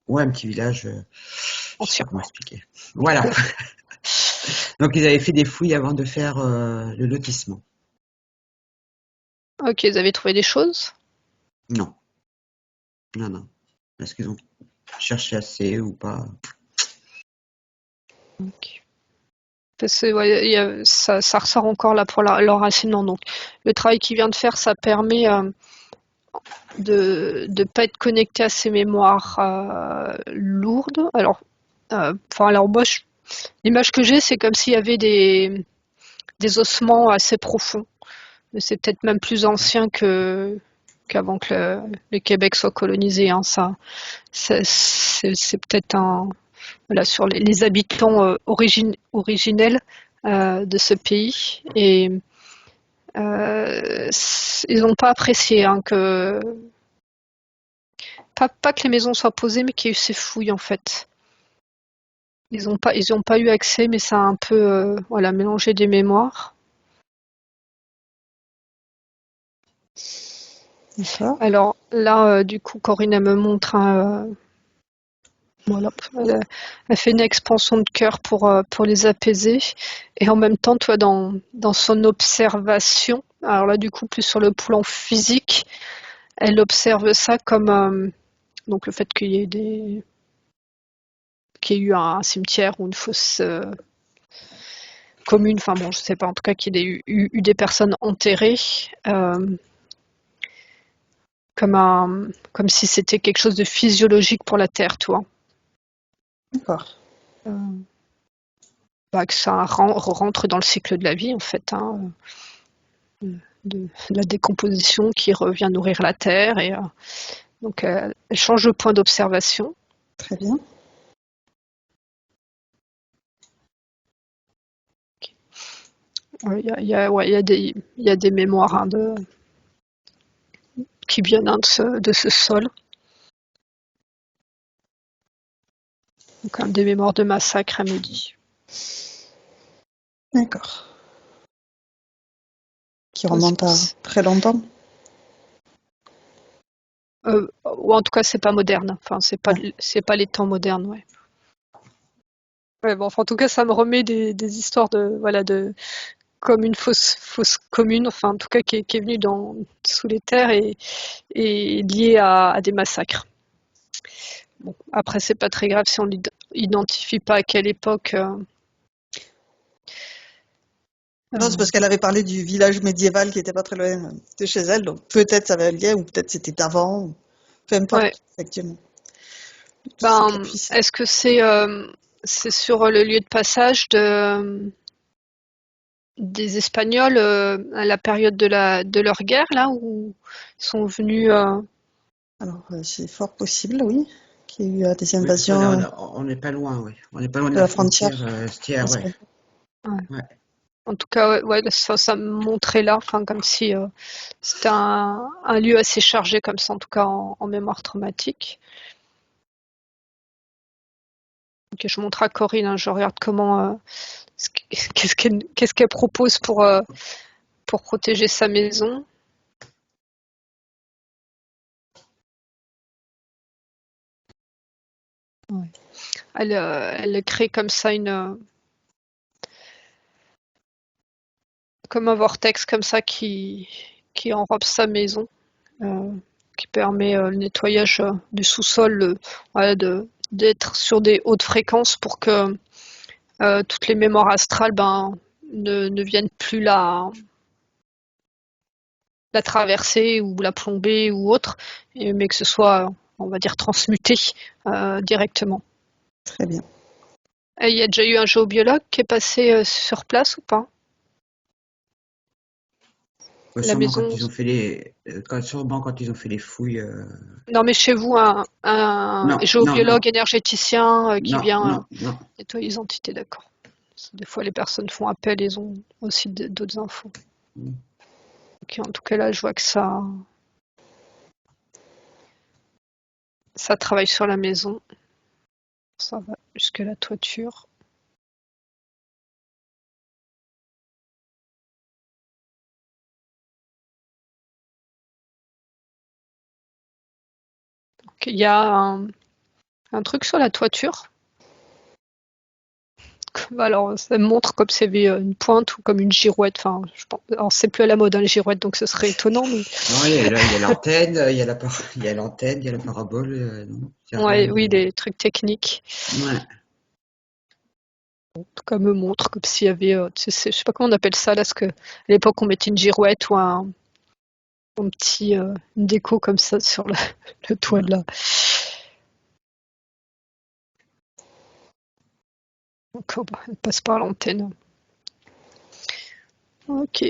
ouais, un petit village, je sais pas anciens. comment expliquer. Voilà. Donc ils avaient fait des fouilles avant de faire le lotissement. Ok, ils avaient trouvé des choses. Non, non, non. Est-ce qu'ils ont cherché assez ou pas? Ok. Parce que ouais, ça ressort encore là pour l'enracinement. Donc, le travail qu'il vient de faire, ça permet de ne pas être connecté à ces mémoires lourdes. Alors moi, l'image que j'ai, c'est comme s'il y avait des ossements assez profonds. Mais c'est peut-être même plus ancien qu'avant que le Québec soit colonisé. Hein, ça, c'est peut-être voilà, sur les habitants originels de ce pays. Et ils n'ont pas apprécié hein, pas que les maisons soient posées, mais qu'il y ait eu ces fouilles en fait. Ils ont pas eu accès, mais ça a un peu voilà, mélangé des mémoires. D'accord. Alors là, du coup, Corinne, elle me montre voilà, elle fait une expansion de cœur pour les apaiser. Et en même temps, toi, dans son observation, alors là, du coup, plus sur le plan physique, elle observe ça comme donc le fait qu'il y ait eu un cimetière ou une fosse commune, enfin bon, je sais pas, en tout cas qu'il y ait eu des personnes enterrées, euh, comme si c'était quelque chose de physiologique pour la Terre, toi. D'accord. Euh, que ça rentre dans le cycle de la vie, en fait, hein, de la décomposition qui revient nourrir la Terre. Et donc, elle change de point d'observation. Très bien. Ouais, il y a des mémoires hein, qui viennent hein, de ce sol. Donc, des mémoires de massacre, elle me dit. D'accord. Qui Ouais, remonte à très longtemps. ou en tout cas, c'est pas moderne. Enfin, Ah, c'est pas les temps modernes, ouais. Ouais, bon, enfin, en tout cas, ça me remet des histoires de, voilà, comme une fosse commune, enfin, en tout cas, qui est venue sous les terres et liée à des massacres. Bon, après, c'est pas très grave si on n'identifie pas à quelle époque. non, c'est parce qu'elle avait parlé du village médiéval qui était pas très loin de chez elle, donc peut-être ça avait un lien, ou peut-être c'était avant, peu Ouais. importe, effectivement. C'est qu'elle Ben, puisse. est-ce que c'est sur le lieu de passage des Espagnols à la période de leur guerre, là, où ils sont venus. Alors, c'est fort possible, oui, qu'il y ait eu des Oui, parce qu'on invasions on n'est pas loin, oui. On n'est pas loin de de la la frontière frontière estière, ouais. espagnole. Ouais. Ouais. En tout cas, ouais, ça me montrait là, enfin, comme si c'était un lieu assez chargé comme ça, en tout cas en mémoire traumatique. Ok, je montre à Corinne, hein, je regarde qu'est-ce qu'elle propose pour protéger sa maison. Ouais. Elle crée comme ça comme un vortex comme ça qui enrobe sa maison, euh, qui permet le nettoyage du sous-sol, voilà, d'être sur des hautes fréquences pour que toutes les mémoires astrales ne viennent plus la traverser ou la plomber ou autre, mais que ce soit, on va dire, transmuté directement. Très bien. Et il y a déjà eu un géobiologue qui est passé sur place ou pas? La Sûrement maison. quand ils ont fait sûrement quand ils ont fait les fouilles. Non, mais chez vous, un Non, non, non, géobiologue énergéticien qui non, vient non, non. nettoyer les entités, d'accord. Des fois, les personnes font appel, ils ont aussi d'autres infos. Mm. Ok, en tout cas, là, je vois que ça travaille sur la maison. Ça va jusque la toiture. Donc, il y a un truc sur la toiture. Alors, ça me montre comme s'il y avait une pointe ou comme une girouette. Enfin, je pense. Alors, c'est plus à la mode, hein, les girouettes, donc ce serait étonnant. Mais Non, il y a l'antenne, il y a l'antenne, il y a la parabole. Non, il y a rien ouais, de. oui, des trucs techniques. Ouais. En tout cas, me montre comme s'il y avait, je sais pas comment on appelle ça là, parce que à l'époque on mettait une girouette ou un petit, une déco comme ça sur le toit de là. Donc, elle passe par l'antenne. Ok.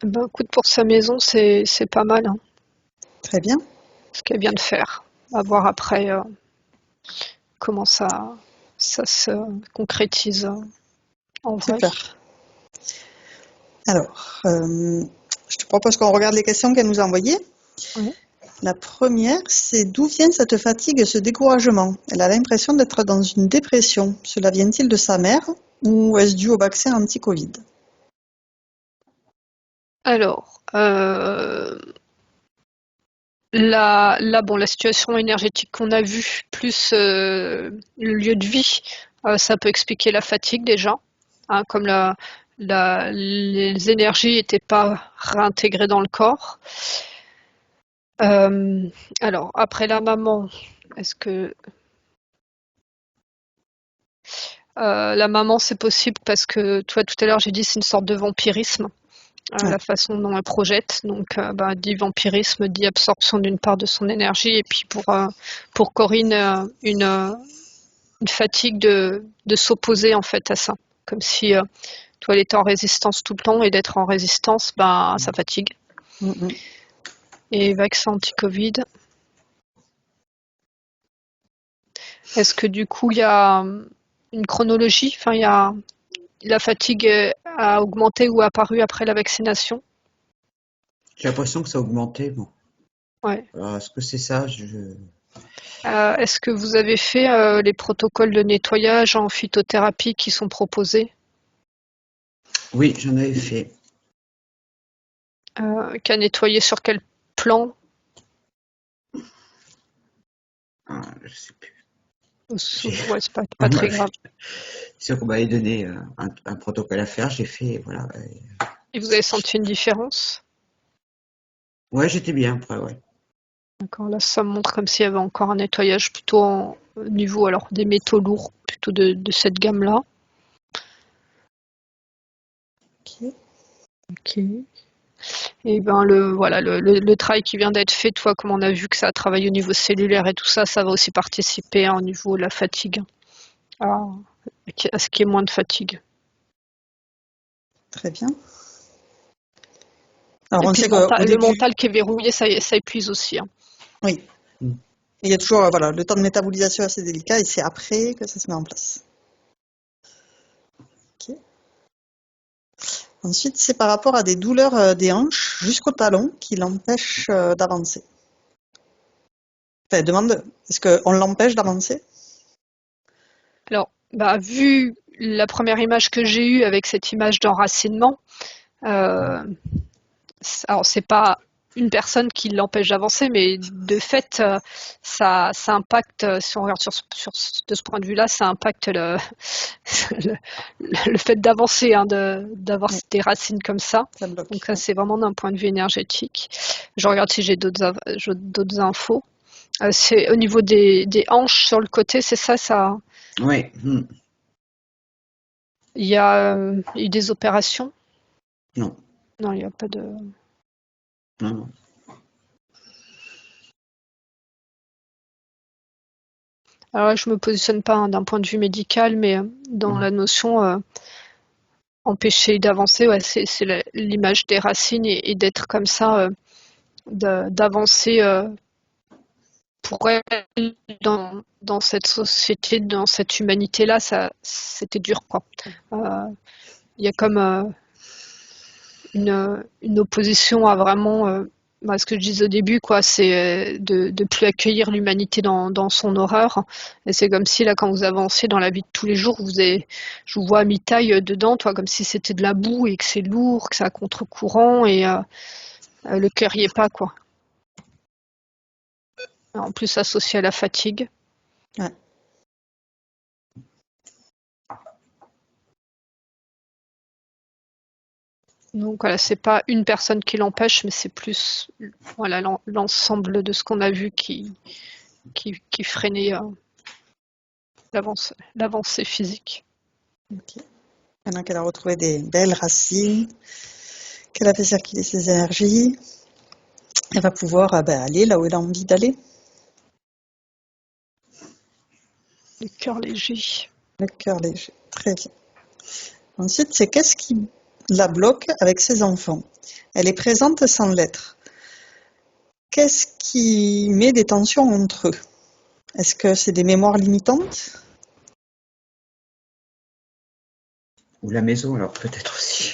Ben, écoute, pour sa maison, c'est pas mal, hein, Très bien. ce qu'elle vient de faire. À voir après comment ça se concrétise en vrai. Super. Alors, je te propose qu'on regarde les questions qu'elle nous a envoyées. Ouais. La première, c'est d'où vient cette fatigue et ce découragement? Elle a l'impression d'être dans une dépression. Cela vient-il de sa mère ou est-ce dû au vaccin anti-Covid? Alors, la situation énergétique qu'on a vue, plus le lieu de vie, ça peut expliquer la fatigue déjà, hein, comme les énergies n'étaient pas réintégrées dans le corps. Alors, après la maman, est-ce que la maman c'est possible parce que toi tout à l'heure j'ai dit c'est une sorte de vampirisme, Ouais. la façon dont elle projette. Donc, dit vampirisme, dit absorption d'une part de son énergie. Et puis pour Corinne, une fatigue de s'opposer en fait à ça. Comme si toi, elle était en résistance tout le temps et d'être en résistance, ça fatigue. Mhm. Et vaccin anti-Covid. Est-ce que du coup, il y a une chronologie? Enfin, il y a la fatigue a augmenté ou apparu après la vaccination? J'ai l'impression que ça a augmenté. Bon. Ouais. Alors, est-ce que c'est ça? Est-ce que vous avez fait les protocoles de nettoyage en phytothérapie qui sont proposés? Oui, j'en avais fait. Qu'à nettoyer sur quel plan? Je sais plus. Ouais, c'est pas très grave. C'est sûr qu'on m'avait donné un protocole à faire. J'ai fait, voilà. Et vous avez senti une différence? Ouais, j'étais bien après, ouais. D'accord, là ça montre comme s'il y avait encore un nettoyage plutôt au niveau alors des métaux lourds, plutôt de cette gamme-là. Ok. Ok. Et ben le travail qui vient d'être fait, toi, comme on a vu que ça a travaillé au niveau cellulaire et tout ça, ça va aussi participer au niveau de la fatigue, à, à ce qu'il y ait moins de fatigue. Très bien. Alors, Et on puis sait qu'au le début, mental qui est verrouillé, ça épuise aussi, hein. oui, Mm. il y a toujours voilà, le temps de métabolisation assez délicat et c'est après que ça se met en place. Ok. Ensuite, c'est par rapport à des douleurs des hanches jusqu'au talon qui l'empêchent d'avancer. Enfin, elle demande, est-ce qu'on l'empêche d'avancer? Alors, vu la première image que j'ai eue avec cette image d'enracinement, euh, alors c'est pas une personne qui l'empêche d'avancer, mais de fait, ça impacte, si on regarde de ce point de vue-là, ça impacte le, le fait d'avancer, hein, d'avoir Oui, des racines comme ça. ça bloque. Donc ça, c'est vraiment d'un point de vue énergétique. Je regarde si j'ai d'autres infos. C'est au niveau des hanches sur le côté, c'est ça. Ouais. Il y a eu des opérations? Non, Non, il n'y a pas de. non, non. Alors là, je me positionne pas d'un point de vue médical, mais dans la notion empêcher d'avancer, ouais, c'est l'image des racines et d'être comme ça, d'avancer pour elle dans cette société, dans cette humanité-là, c'était dur, quoi. Il y a comme une opposition à vraiment ce que je disais au début, quoi, c'est de plus accueillir l'humanité dans son horreur. Et c'est comme si là, quand vous avancez dans la vie de tous les jours, je vous vois à mi-taille dedans, toi, comme si c'était de la boue et que c'est lourd, que c'est à contre-courant et le cœur y est pas, quoi. En plus associé à la fatigue. Ouais. Donc voilà, c'est pas une personne qui l'empêche, mais c'est plus voilà l'ensemble de ce qu'on a vu qui freinait l'avancée physique. Ok. Maintenant qu'elle a retrouvé des belles racines, qu'elle a fait circuler ses énergies, elle va pouvoir aller là où elle a envie d'aller. Le cœur léger. Le cœur léger, très bien. Ensuite, c'est qu'est-ce qui la bloque avec ses enfants? Elle est présente sans l'être. Qu'est-ce qui met des tensions entre eux? Est-ce que c'est des mémoires limitantes? Ou la maison, alors peut-être aussi.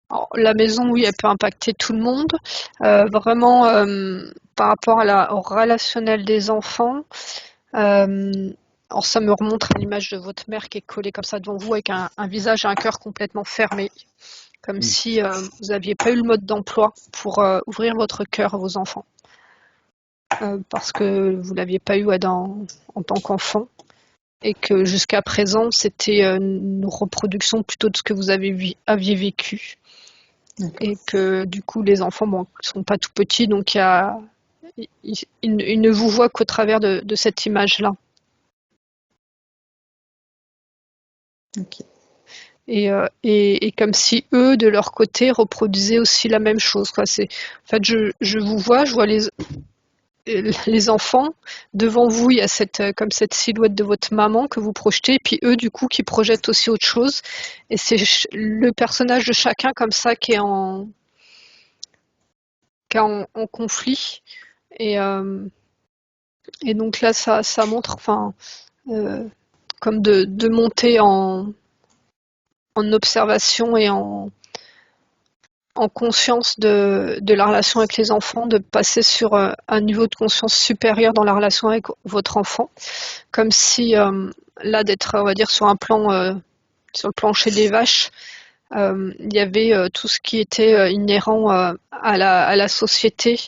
Alors, la maison, oui, elle peut impacter tout le monde. Vraiment, par rapport au relationnel des enfants, alors ça me remonte à l'image de votre mère qui est collée comme ça devant vous avec un visage et un cœur complètement fermés, comme si vous n'aviez pas eu le mode d'emploi pour ouvrir votre cœur à vos enfants, parce que vous ne l'aviez pas eu en tant qu'enfant, et que jusqu'à présent, c'était une reproduction plutôt de ce que vous aviez vécu. Et que du coup, les enfants, bon, ils sont pas tout petits, donc ils ne vous voient qu'au travers de cette image-là. Ok. Et comme si eux, de leur côté, reproduisaient aussi la même chose, quoi. En fait, je vois les enfants devant vous. Il y a comme cette silhouette de votre maman que vous projetez, et puis eux, du coup, qui projettent aussi autre chose. Et c'est le personnage de chacun comme ça qui est en conflit. Et donc là, ça montre, enfin, comme de monter en observation et en conscience de la relation avec les enfants, de passer sur un niveau de conscience supérieur dans la relation avec votre enfant, comme si là d'être, on va dire, sur le plancher des vaches, il y avait tout ce qui était inhérent à la société,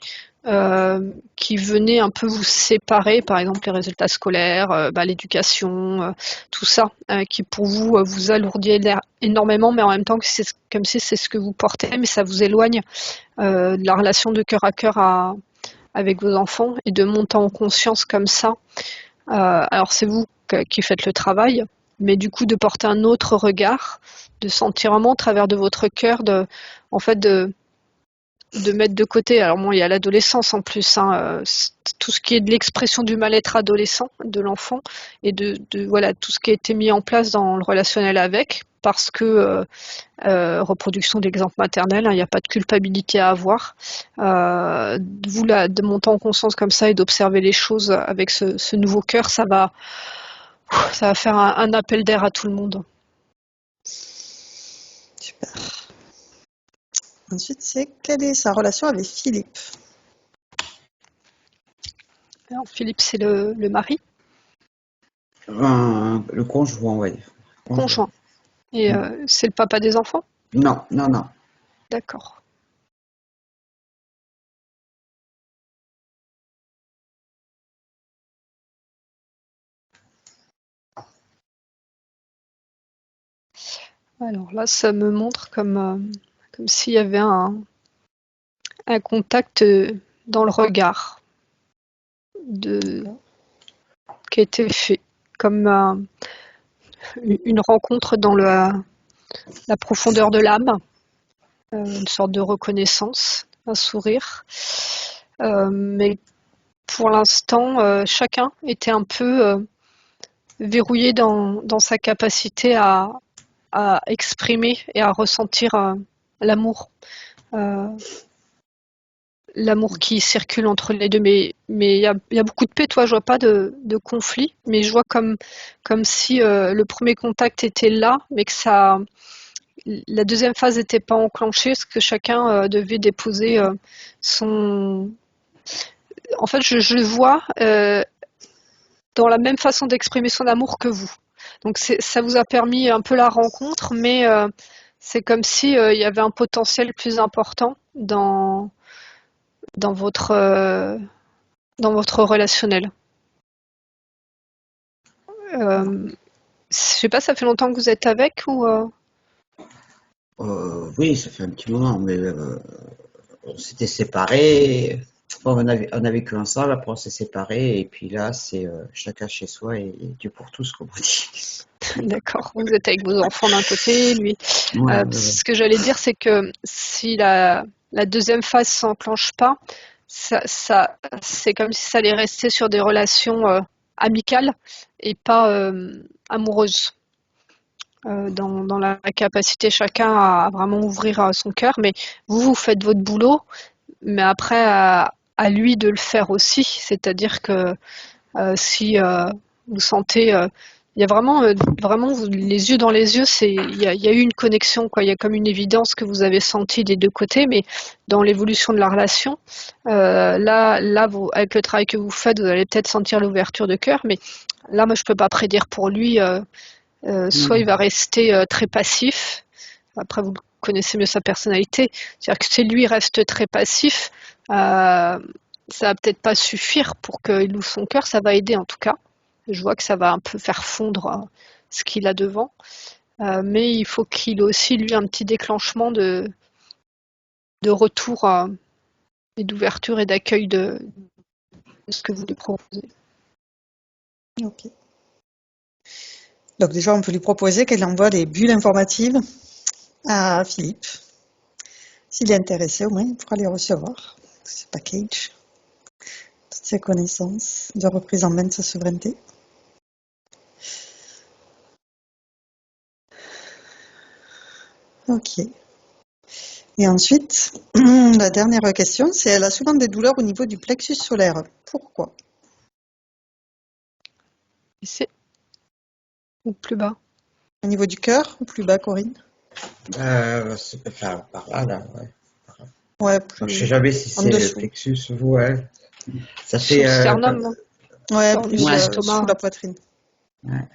qui venait un peu vous séparer, par exemple les résultats scolaires, l'éducation, tout ça, qui pour vous vous alourdit énormément, mais en même temps que c'est comme si c'est ce que vous portez, mais ça vous éloigne de la relation de cœur à cœur avec vos enfants, et de monter en conscience comme ça. Alors c'est vous qui faites le travail, mais du coup de porter un autre regard, de sentir vraiment au travers de votre cœur, en fait de mettre de côté. Alors bon, il y a l'adolescence en plus, hein, tout ce qui est de l'expression du mal-être adolescent de l'enfant, et de voilà tout ce qui a été mis en place dans le relationnel avec, parce que reproduction d'exemple maternel, hein, il n'y a pas de culpabilité à avoir. De monter en conscience comme ça et d'observer les choses avec ce nouveau cœur, ça va faire un appel d'air à tout le monde. Super. Ensuite, c'est quelle est sa relation avec Philippe? Alors, Philippe, c'est le mari, Le conjoint, oui. conjoint. Et c'est le papa des enfants? Non, non, non. D'accord. Alors là, ça me montre comme s'il y avait un contact dans le regard qui a été fait, comme une rencontre dans la profondeur de l'âme, une sorte de reconnaissance, un sourire, mais pour l'instant, chacun était un peu verrouillé dans sa capacité à exprimer et à ressentir l'amour. L'amour qui circule entre les deux. Mais il y a beaucoup de paix, toi, je vois pas de conflit, mais je vois comme si le premier contact était là, mais que la deuxième phase n'était pas enclenchée, parce que chacun devait déposer son... En fait, je vois dans la même façon d'exprimer son amour que vous. Donc ça vous a permis un peu la rencontre, mais c'est comme si il y avait un potentiel plus important dans votre relationnel. Je sais pas, ça fait longtemps que vous êtes avec ou Oui, ça fait un petit moment, mais on s'était séparés. Bon, on a vécu ensemble, après on s'est séparés, et puis là, c'est chacun chez soi et Dieu pour tous, comme on dit. D'accord, vous êtes avec vos enfants d'un côté, lui. Ouais, ouais, ouais. Ce que j'allais dire, c'est que si la deuxième phase s'enclenche pas, c'est comme si ça allait rester sur des relations amicales et pas amoureuses. Dans la capacité chacun à vraiment ouvrir son cœur. Mais vous faites votre boulot, mais après à lui de le faire aussi. C'est-à-dire que si vous sentez, il y a vraiment les yeux dans les yeux, il y a eu une connexion, quoi. Il y a comme une évidence que vous avez sentie des deux côtés, mais dans l'évolution de la relation, là, avec le travail que vous faites, vous allez peut-être sentir l'ouverture de cœur, mais là, moi, je peux pas prédire pour lui. Soit il va rester très passif. Après, vous connaissez mieux sa personnalité. C'est-à-dire que si lui reste très passif, ça va peut-être pas suffire pour qu'il ouvre son cœur. Ça va aider en tout cas. Je vois que ça va un peu faire fondre ce qu'il a devant. Mais il faut qu'il ait aussi, lui, un petit déclenchement de retour et d'ouverture et d'accueil de ce que vous lui proposez. Ok. Donc déjà, on peut lui proposer qu'elle envoie des bulles informatives à Philippe. S'il est intéressé, au moins, il pourra les recevoir. Ce package, toutes ses connaissances de reprise en main de sa souveraineté. Ok. Et ensuite, la dernière question, c'est elle a souvent des douleurs au niveau du plexus solaire. Pourquoi? Ici ou plus bas? Au niveau du cœur ou plus bas, Corinne? Enfin, par là, ouais. Ouais, Donc, je sais plus jamais si en c'est le dessous. plexus ou ouais. Ça Sous fait le sternum, hein, Ouais, au niveau plus de ouais, sous l'estomac. la poitrine. ouais.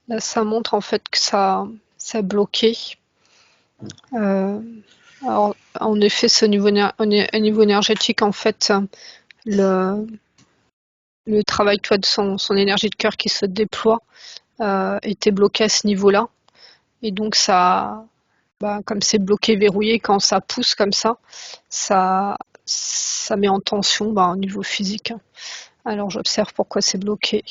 Là, ça montre en fait que ça bloqué. Alors, en effet, ce niveau, au niveau énergétique, en fait, le, le travail toi, de son énergie de cœur qui se déploie était bloqué à ce niveau-là. Et donc, comme c'est bloqué, verrouillé, quand ça pousse comme ça met en tension au niveau physique. Alors, j'observe pourquoi c'est bloqué.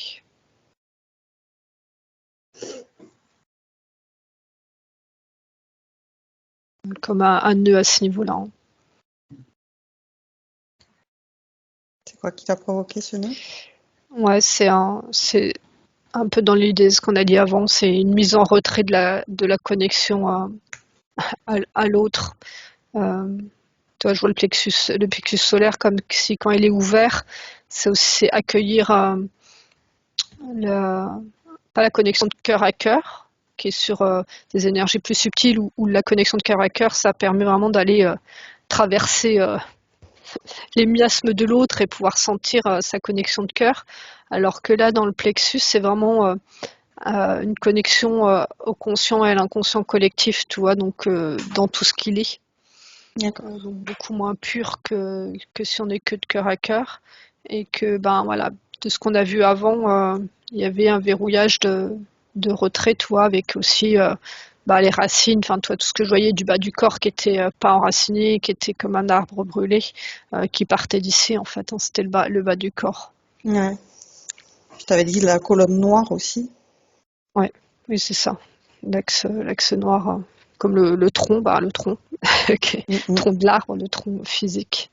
Comme un nœud à ce niveau-là. C'est quoi qui t'a provoqué ce nœud? Ouais, c'est un peu dans l'idée de ce qu'on a dit avant, c'est une mise en retrait de la connexion à l'autre. Toi, je vois le plexus solaire comme si quand il est ouvert, c'est aussi accueillir pas la connexion de cœur à cœur, qui est sur des énergies plus subtiles, où la connexion de cœur à cœur, ça permet vraiment d'aller traverser les miasmes de l'autre et pouvoir sentir sa connexion de cœur. Alors que là, dans le plexus, c'est vraiment une connexion au conscient et à l'inconscient collectif, tu vois, donc dans tout ce qu'il est. D'accord. Donc beaucoup moins pur que si on est que de cœur à cœur. Et que, voilà, de ce qu'on a vu avant, il y avait un verrouillage de retrait, tu vois, avec aussi les racines, enfin, toi, tout ce que je voyais du bas du corps qui était pas enraciné, qui était comme un arbre brûlé, qui partait d'ici, en fait, hein, c'était le bas du corps. Ouais. Je t'avais dit la colonne noire aussi. Ouais, oui, c'est ça. L'axe noir, comme le tronc, le tronc, ok, tronc de l'arbre, le tronc physique.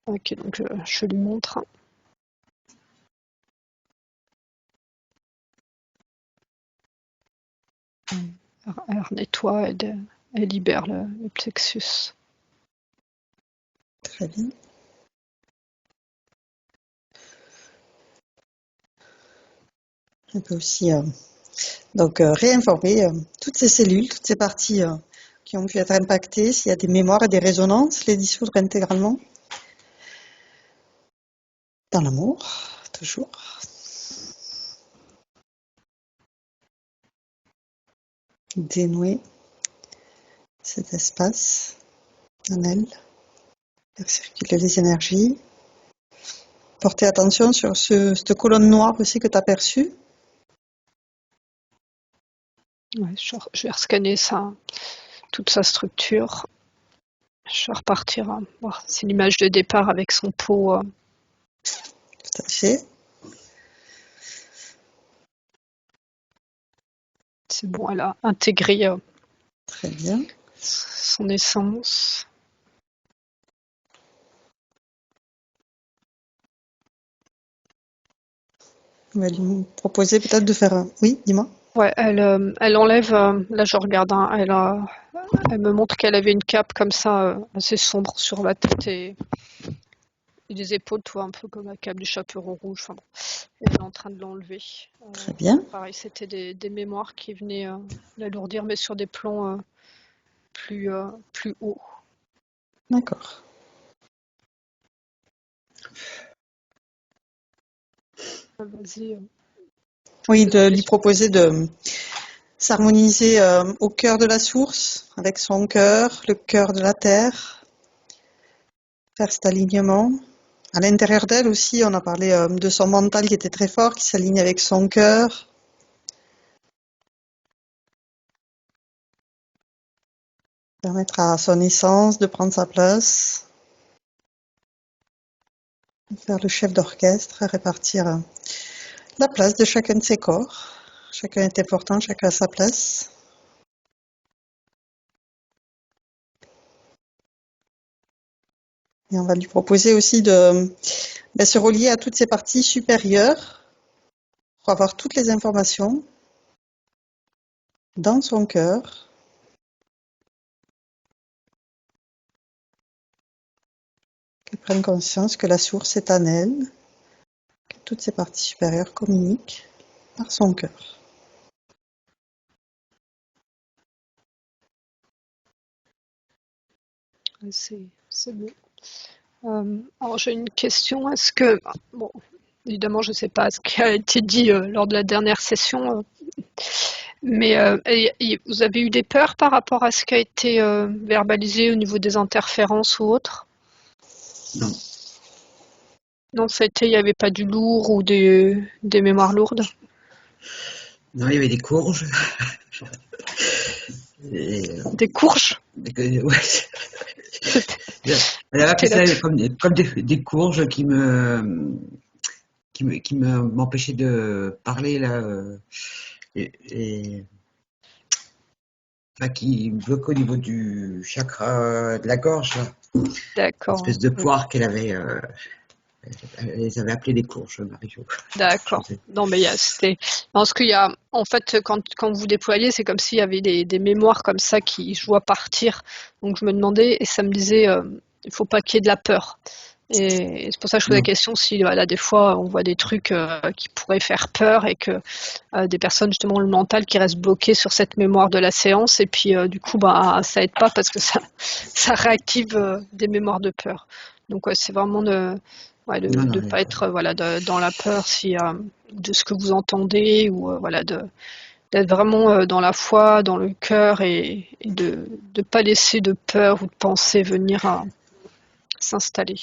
Ok, donc je lui montre. Elle nettoie, elle libère le plexus. Très bien. On peut aussi réinformer toutes ces cellules, toutes ces parties qui ont pu être impactées, s'il y a des mémoires et des résonances, les dissoudre intégralement. Dans l'amour, toujours. Dénouer cet espace en elle, faire circuler les énergies. Porter attention sur cette colonne noire aussi que tu as perçue. Ouais, je vais rescanner toute sa structure. Je vais repartir voir. C'est l'image de départ avec son pot. Tout à fait. C'est bon, elle a intégré Très bien. son essence. On va lui proposer peut-être de faire un... Oui, dis-moi. Ouais, elle enlève. Là, je regarde. Elle me montre qu'elle avait une cape comme ça, assez sombre sur la tête et des épaules, toi, un peu comme la cape du chaperon rouge. Enfin bon, elle est en train de l'enlever. Très bien. Pareil, c'était des mémoires qui venaient l'alourdir, mais sur des plans plus hauts. D'accord. Vas-y. Oui, de lui proposer de s'harmoniser au cœur de la source, avec son cœur, le cœur de la terre, faire cet alignement. À l'intérieur d'elle aussi, on a parlé de son mental qui était très fort, qui s'aligne avec son cœur. Permettre à son essence de prendre sa place. Faire le chef d'orchestre, répartir la place de chacun de ses corps. Chacun est important, chacun a sa place. Et on va lui proposer aussi de se relier à toutes ses parties supérieures pour avoir toutes les informations dans son cœur. Qu'elle prenne conscience que la source est en elle, que toutes ses parties supérieures communiquent par son cœur. C'est beau. Alors j'ai une question. Est-ce que, bon, évidemment, je ne sais pas ce qui a été dit lors de la dernière session, mais vous avez eu des peurs par rapport à ce qui a été verbalisé au niveau des interférences ou autres? Non. Non, il n'y avait pas du lourd ou des mémoires lourdes? Non, il y avait des courges. Des courges? Ouais. Elle avait appelé ça comme des courges qui m'empêchaient de parler là, enfin, qui me bloquaient au niveau du chakra de la gorge, là. Une D'accord. espèce de poire qu'elle avait. Elle les avait appelées des courges, Mario. D'accord. Non, mais c'était. Parce qu'il y a, en fait, quand vous déployez, c'est comme s'il y avait des mémoires comme ça qui, je vois partir. Donc je me demandais, et ça me disait, il faut pas qu'il y ait de la peur. Et c'est pour ça que je pose la question si, voilà, des fois, on voit des trucs qui pourraient faire peur et que des personnes, justement, le mental qui reste bloqué sur cette mémoire de la séance, et puis du coup, ça aide pas parce que ça réactive des mémoires de peur. Donc, c'est vraiment de ne pas être dans la peur de ce que vous entendez ou d'être vraiment dans la foi, dans le cœur et de ne pas laisser de peur ou de pensée venir à s'installer.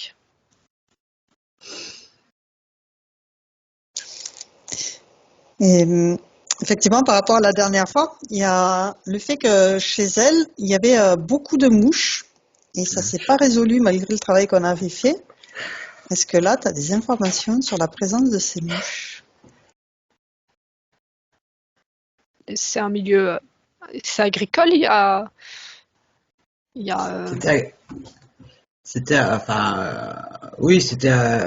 Et effectivement, par rapport à la dernière fois, il y a le fait que chez elle, il y avait beaucoup de mouches et ça s'est pas résolu malgré le travail qu'on avait fait. Est-ce que là, tu as des informations sur la présence de ces mouches? C'est un milieu, c'est agricole, il y a, Oui, c'était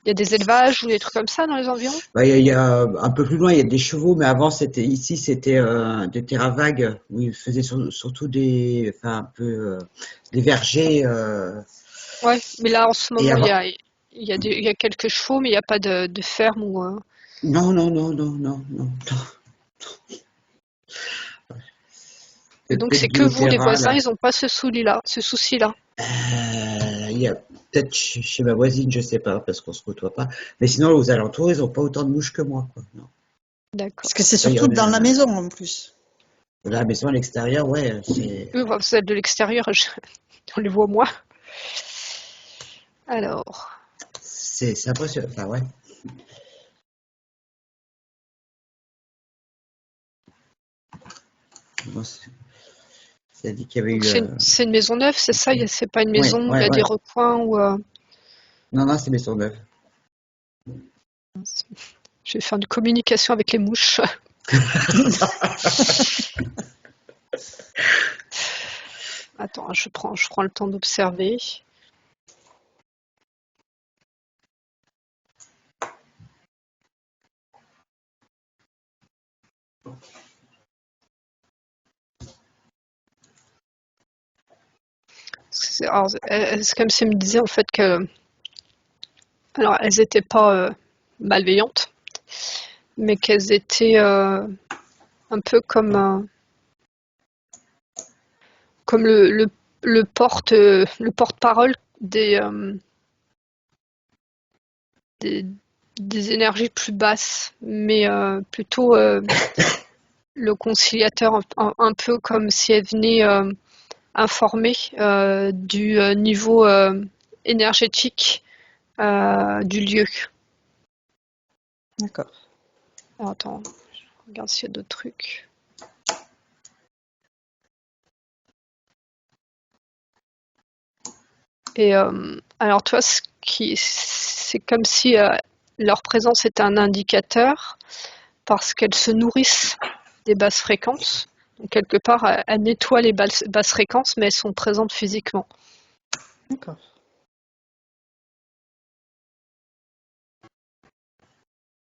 il y a des élevages ou des trucs comme ça dans les environs? bah, il y a un peu plus loin, il y a des chevaux, mais avant, c'était des terrains vagues où ils faisaient surtout des vergers. Ouais, mais là en ce Et moment avant, il y a quelques chevaux, mais il n'y a pas de ferme ou. non, non, non, non, non, non, Et c'est donc peut-être c'est dû que au vous, les terrain voisins, là. ils n'ont pas ce souci-là. Il y a peut-être chez ma voisine, je sais pas, parce qu'on se côtoie pas. Mais sinon, aux alentours, ils ont pas autant de mouches que moi, quoi. Non. Parce que D'accord. c'est Là, il y surtout en dans la a, maison en plus. la maison à l'extérieur, ouais, c'est. Eux, vous êtes de l'extérieur, on les voit moins. Alors, C'est impressionnant. Enfin, ouais. Bon, ça dit qu'il y avait donc eu. c'est une maison neuve, c'est ça? C'est pas une Ouais, maison où il y ouais, a des ouais. recoins ou. Non, non, c'est Maisonneuve. Je vais faire une communication avec les mouches. Attends, je prends le temps d'observer. Alors, c'est comme si elles me disaient en fait que, alors elles n'étaient pas malveillantes, mais qu'elles étaient un peu comme le porte-parole des, des énergies plus basses, mais plutôt le conciliateur, un peu comme si elle venait informer du niveau énergétique du lieu. D'accord. Alors, attends, je regarde s'il y a d'autres trucs. Et alors, toi, c'est comme si leur présence était un indicateur parce qu'elles se nourrissent des basses fréquences. Donc, quelque part, elles nettoient les basses fréquences, mais elles sont présentes physiquement. D'accord.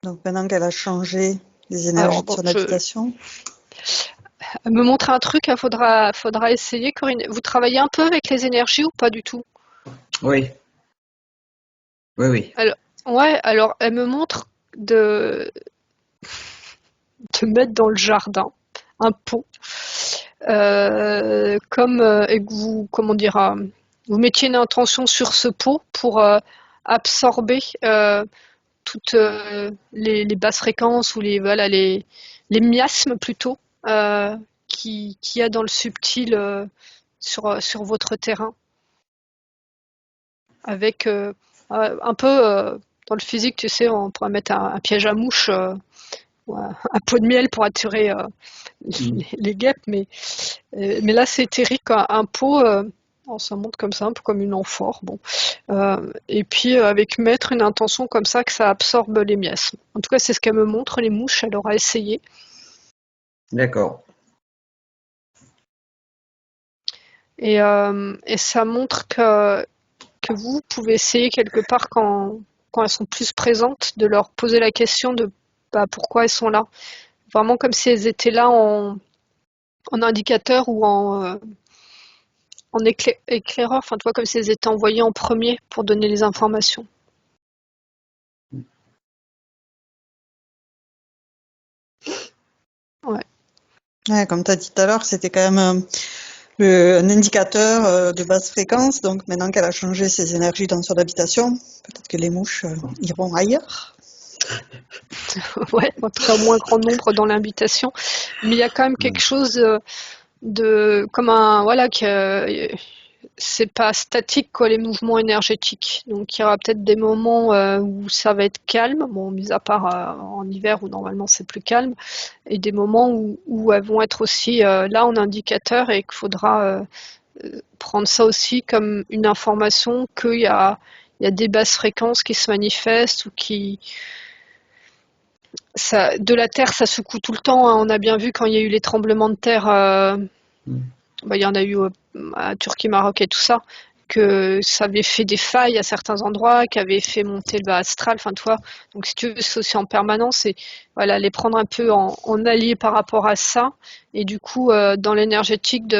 Donc maintenant qu'elle a changé les énergies Alors, de bon, son habitation, me montrer un truc, il faudra essayer, Corinne. Vous travaillez un peu avec les énergies ou pas du tout? Oui, oui, oui. Alors, ouais, alors elle me montre de, de mettre dans le jardin un pot, comme et que vous, comment dire, vous mettiez une intention sur ce pot pour absorber toutes les basses fréquences ou voilà, les miasmes plutôt qu'il y a dans le subtil sur votre terrain. Avec un peu dans le physique, tu sais, on pourrait mettre un piège à mouche ou un pot de miel pour attirer les guêpes, mais là c'est éthérique, un pot, ça monte comme ça, un peu comme une amphore, bon. Et puis avec mettre une intention comme ça que ça absorbe les miasmes. En tout cas, c'est ce qu'elle me montre, les mouches, elle aura essayé. D'accord. Et ça montre que vous pouvez essayer quelque part quand elles sont plus présentes, de leur poser la question de pourquoi elles sont là. Vraiment comme si elles étaient là en indicateur ou en éclaireur, enfin, tu vois, comme si elles étaient envoyées en premier pour donner les informations. Ouais. ouais, comme tu as dit tout à l'heure, c'était quand même un indicateur de basse fréquence. Donc maintenant qu'elle a changé ses énergies dans son habitation, peut-être que les mouches iront ailleurs. Ouais, en tout cas, au moins grand nombre dans l'invitation. Mais il y a quand même quelque chose comme voilà, que c'est pas statique, quoi, les mouvements énergétiques. Donc il y aura peut-être des moments où ça va être calme, bon, mis à part en hiver où normalement c'est plus calme, et des moments où elles vont être aussi là en indicateur et qu'il faudra prendre ça aussi comme une information qu'il y a il y a des basses fréquences qui se manifestent ou qui... de la terre, ça secoue tout le temps, hein. On a bien vu quand il y a eu les tremblements de terre, il y en a eu à Turquie, Maroc et tout ça, que ça avait fait des failles à certains endroits, qui avait fait monter le bas astral, enfin, toi. Donc, si tu veux, c'est aussi en permanence et voilà, les prendre un peu en allié par rapport à ça. Et du coup, dans l'énergétique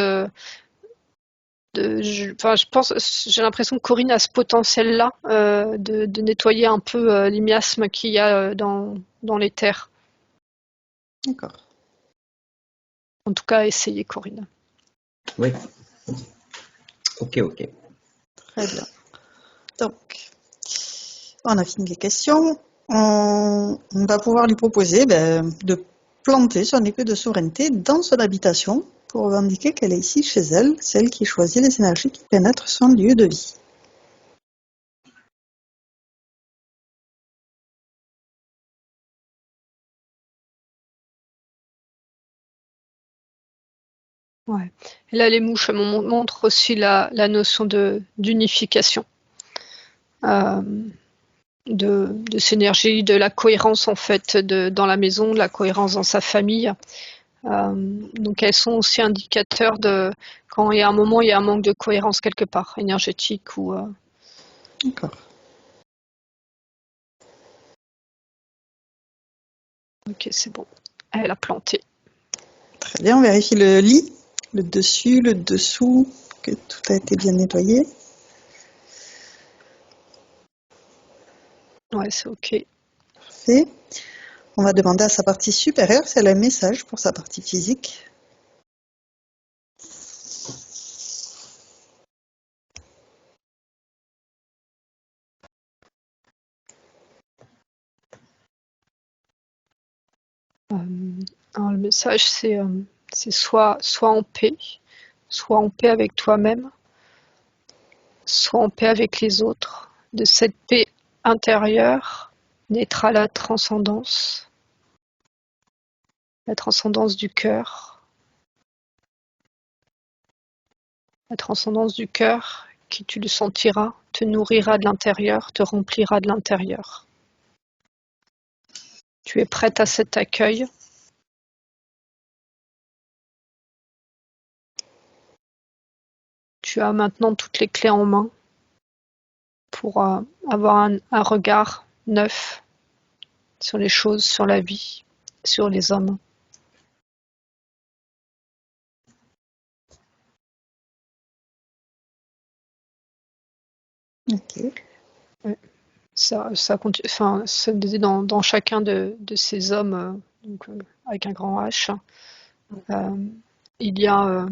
je pense, j'ai l'impression que Corinne a ce potentiel-là de nettoyer un peu les miasmes qu'il y a dans les terres. D'accord. En tout cas, essayez, Corinne. Oui. Ok. Très bien. Donc, on a fini les questions. On va pouvoir lui proposer de planter son épée de souveraineté dans son habitation pour indiquer qu'elle est ici chez elle, celle qui choisit les énergies qui pénètrent son lieu de vie. Ouais. Et là, les mouches montrent aussi la notion d'unification, de synergie, de la cohérence en fait dans la maison, de la cohérence dans sa famille. Donc elles sont aussi indicateurs de quand il y a un moment, il y a un manque de cohérence quelque part, énergétique ou. D'accord. Ok, c'est bon. Elle a planté. Très bien, on vérifie le lit, le dessus, le dessous, que tout a été bien nettoyé. Ouais, c'est ok. Parfait. On va demander à sa partie supérieure si elle a un message pour sa partie physique. Alors le message, c'est soit en paix avec toi-même, soit en paix avec les autres. De cette paix intérieure naîtra la transcendance du cœur. La transcendance du cœur qui, tu le sentiras, te nourrira de l'intérieur, te remplira de l'intérieur. Tu es prête à cet accueil. Tu as maintenant toutes les clés en main pour avoir un regard neuf sur les choses, sur la vie, sur les hommes. Ok. Ouais. Ça continue, enfin, dans chacun de ces hommes, avec un grand H, il y a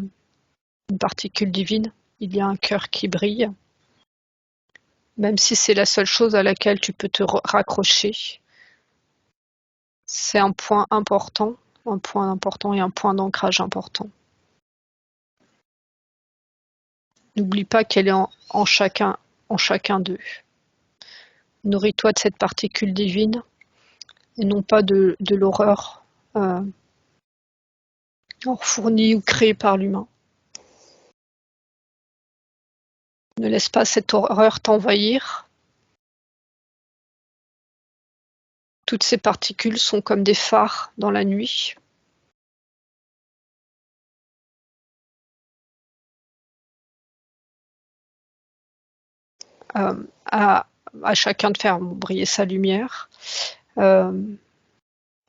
une particule divine, il y a un cœur qui brille, même si c'est la seule chose à laquelle tu peux te raccrocher. C'est un point important et un point d'ancrage important. N'oublie pas qu'elle est en chacun d'eux. Nourris-toi de cette particule divine et non pas de l'horreur fournie ou créée par l'humain. Ne laisse pas cette horreur t'envahir. Toutes ces particules sont comme des phares dans la nuit. À chacun de faire briller sa lumière, à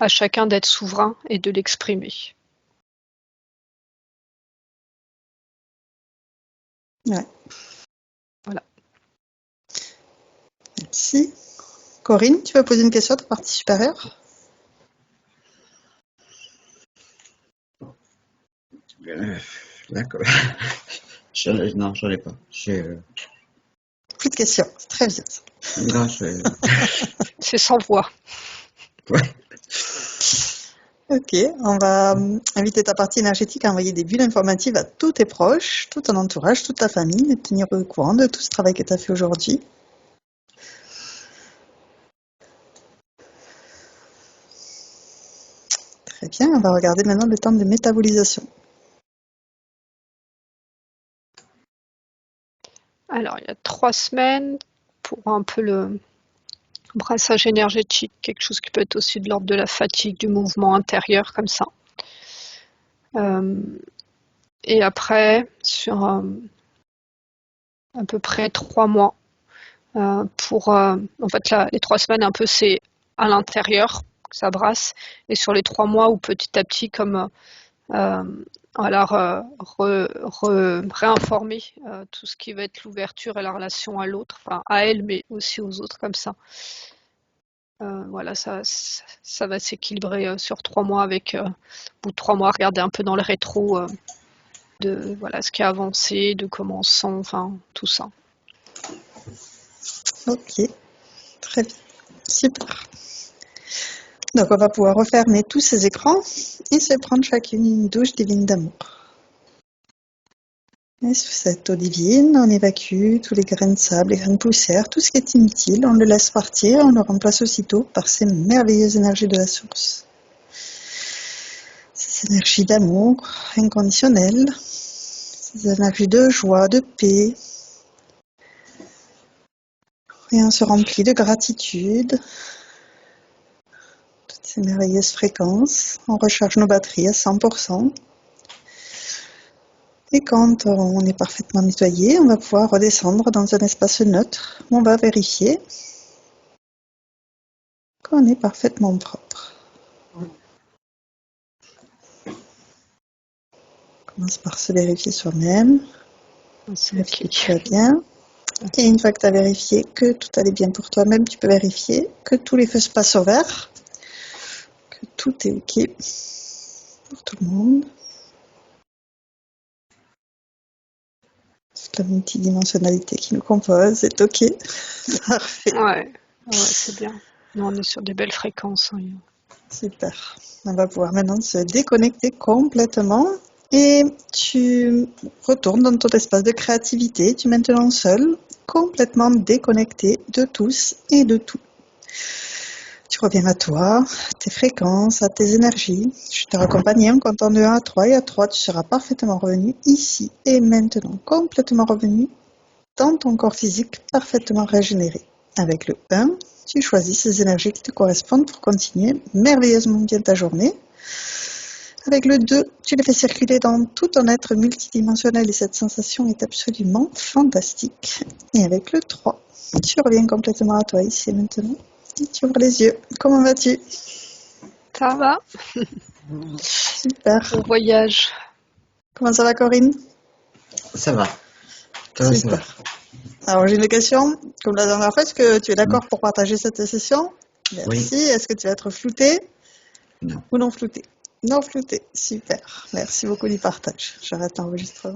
chacun d'être souverain et de l'exprimer. Ouais. Voilà. Merci. Corinne, tu veux poser une question à ta partie supérieure? D'accord. Non, j'en ai pas. Plus de questions, c'est très bien. Non, C'est sans voix. Ouais. Ok, on va inviter ta partie énergétique à envoyer des bulles informatives à tous tes proches, tout ton entourage, toute ta famille, et tenir au courant de tout ce travail que tu as fait aujourd'hui. Très bien, on va regarder maintenant le temps de métabolisation. Alors, il y a 3 semaines, pour un peu le brassage énergétique, quelque chose qui peut être aussi de l'ordre de la fatigue, du mouvement intérieur, comme ça. Et après, sur à peu près 3 mois, en fait, les 3 semaines, un peu, c'est à l'intérieur que ça brasse, et sur les 3 mois où petit à petit, comme réinformer tout ce qui va être l'ouverture et la relation à l'autre, enfin à elle, mais aussi aux autres, comme ça. Voilà, ça va s'équilibrer sur 3 mois avec, au bout de 3 mois, regarder un peu dans le rétro de voilà, ce qui a avancé, de comment on se sent, enfin tout ça. Ok, très bien, super. Donc on va pouvoir refermer tous ces écrans et se prendre chacune une douche divine d'amour. Et sous cette eau divine, on évacue tous les grains de sable, les grains de poussière, tout ce qui est inutile, on le laisse partir, on le remplace aussitôt par ces merveilleuses énergies de la source. Ces énergies d'amour inconditionnel, ces énergies de joie, de paix. Et on se remplit de gratitude, toutes ces merveilleuses fréquences. On recharge nos batteries à 100%. Et quand on est parfaitement nettoyé, on va pouvoir redescendre dans un espace neutre où on va vérifier qu'on est parfaitement propre. On commence par se vérifier soi-même, vérifier que tout va bien. Et une fois que tu as vérifié que tout allait bien pour toi-même, tu peux vérifier que tous les feux se passent au vert, que tout est OK pour tout le monde. Toute la multidimensionnalité qui nous compose est OK. Parfait. Ouais, c'est bien. Nous, on est sur des belles fréquences. Hein. Super. On va pouvoir maintenant se déconnecter complètement et tu retournes dans ton espace de créativité. Tu es maintenant seul, complètement déconnecté de tous et de tout. Tu reviens à toi, à tes fréquences, à tes énergies. Je te raccompagne en comptant de 1 à 3 et à 3, tu seras parfaitement revenu ici et maintenant, complètement revenu dans ton corps physique, parfaitement régénéré. Avec le 1, tu choisis ces énergies qui te correspondent pour continuer merveilleusement bien ta journée. Avec le 2, tu les fais circuler dans tout ton être multidimensionnel et cette sensation est absolument fantastique. Et avec le 3, tu reviens complètement à toi ici et maintenant. Et tu ouvres les yeux. Comment vas-tu? Ça va? Super. Bon voyage. Comment ça va, Corinne? Ça va. Ça va. Super. Alors j'ai une question, comme la dernière fois, est-ce que tu es d'accord pour partager cette session? Merci. Oui. Est-ce que tu vas être flouté? Non. Ou non flouté? Non flouté, super. Merci beaucoup du partage. J'arrête l'enregistrement.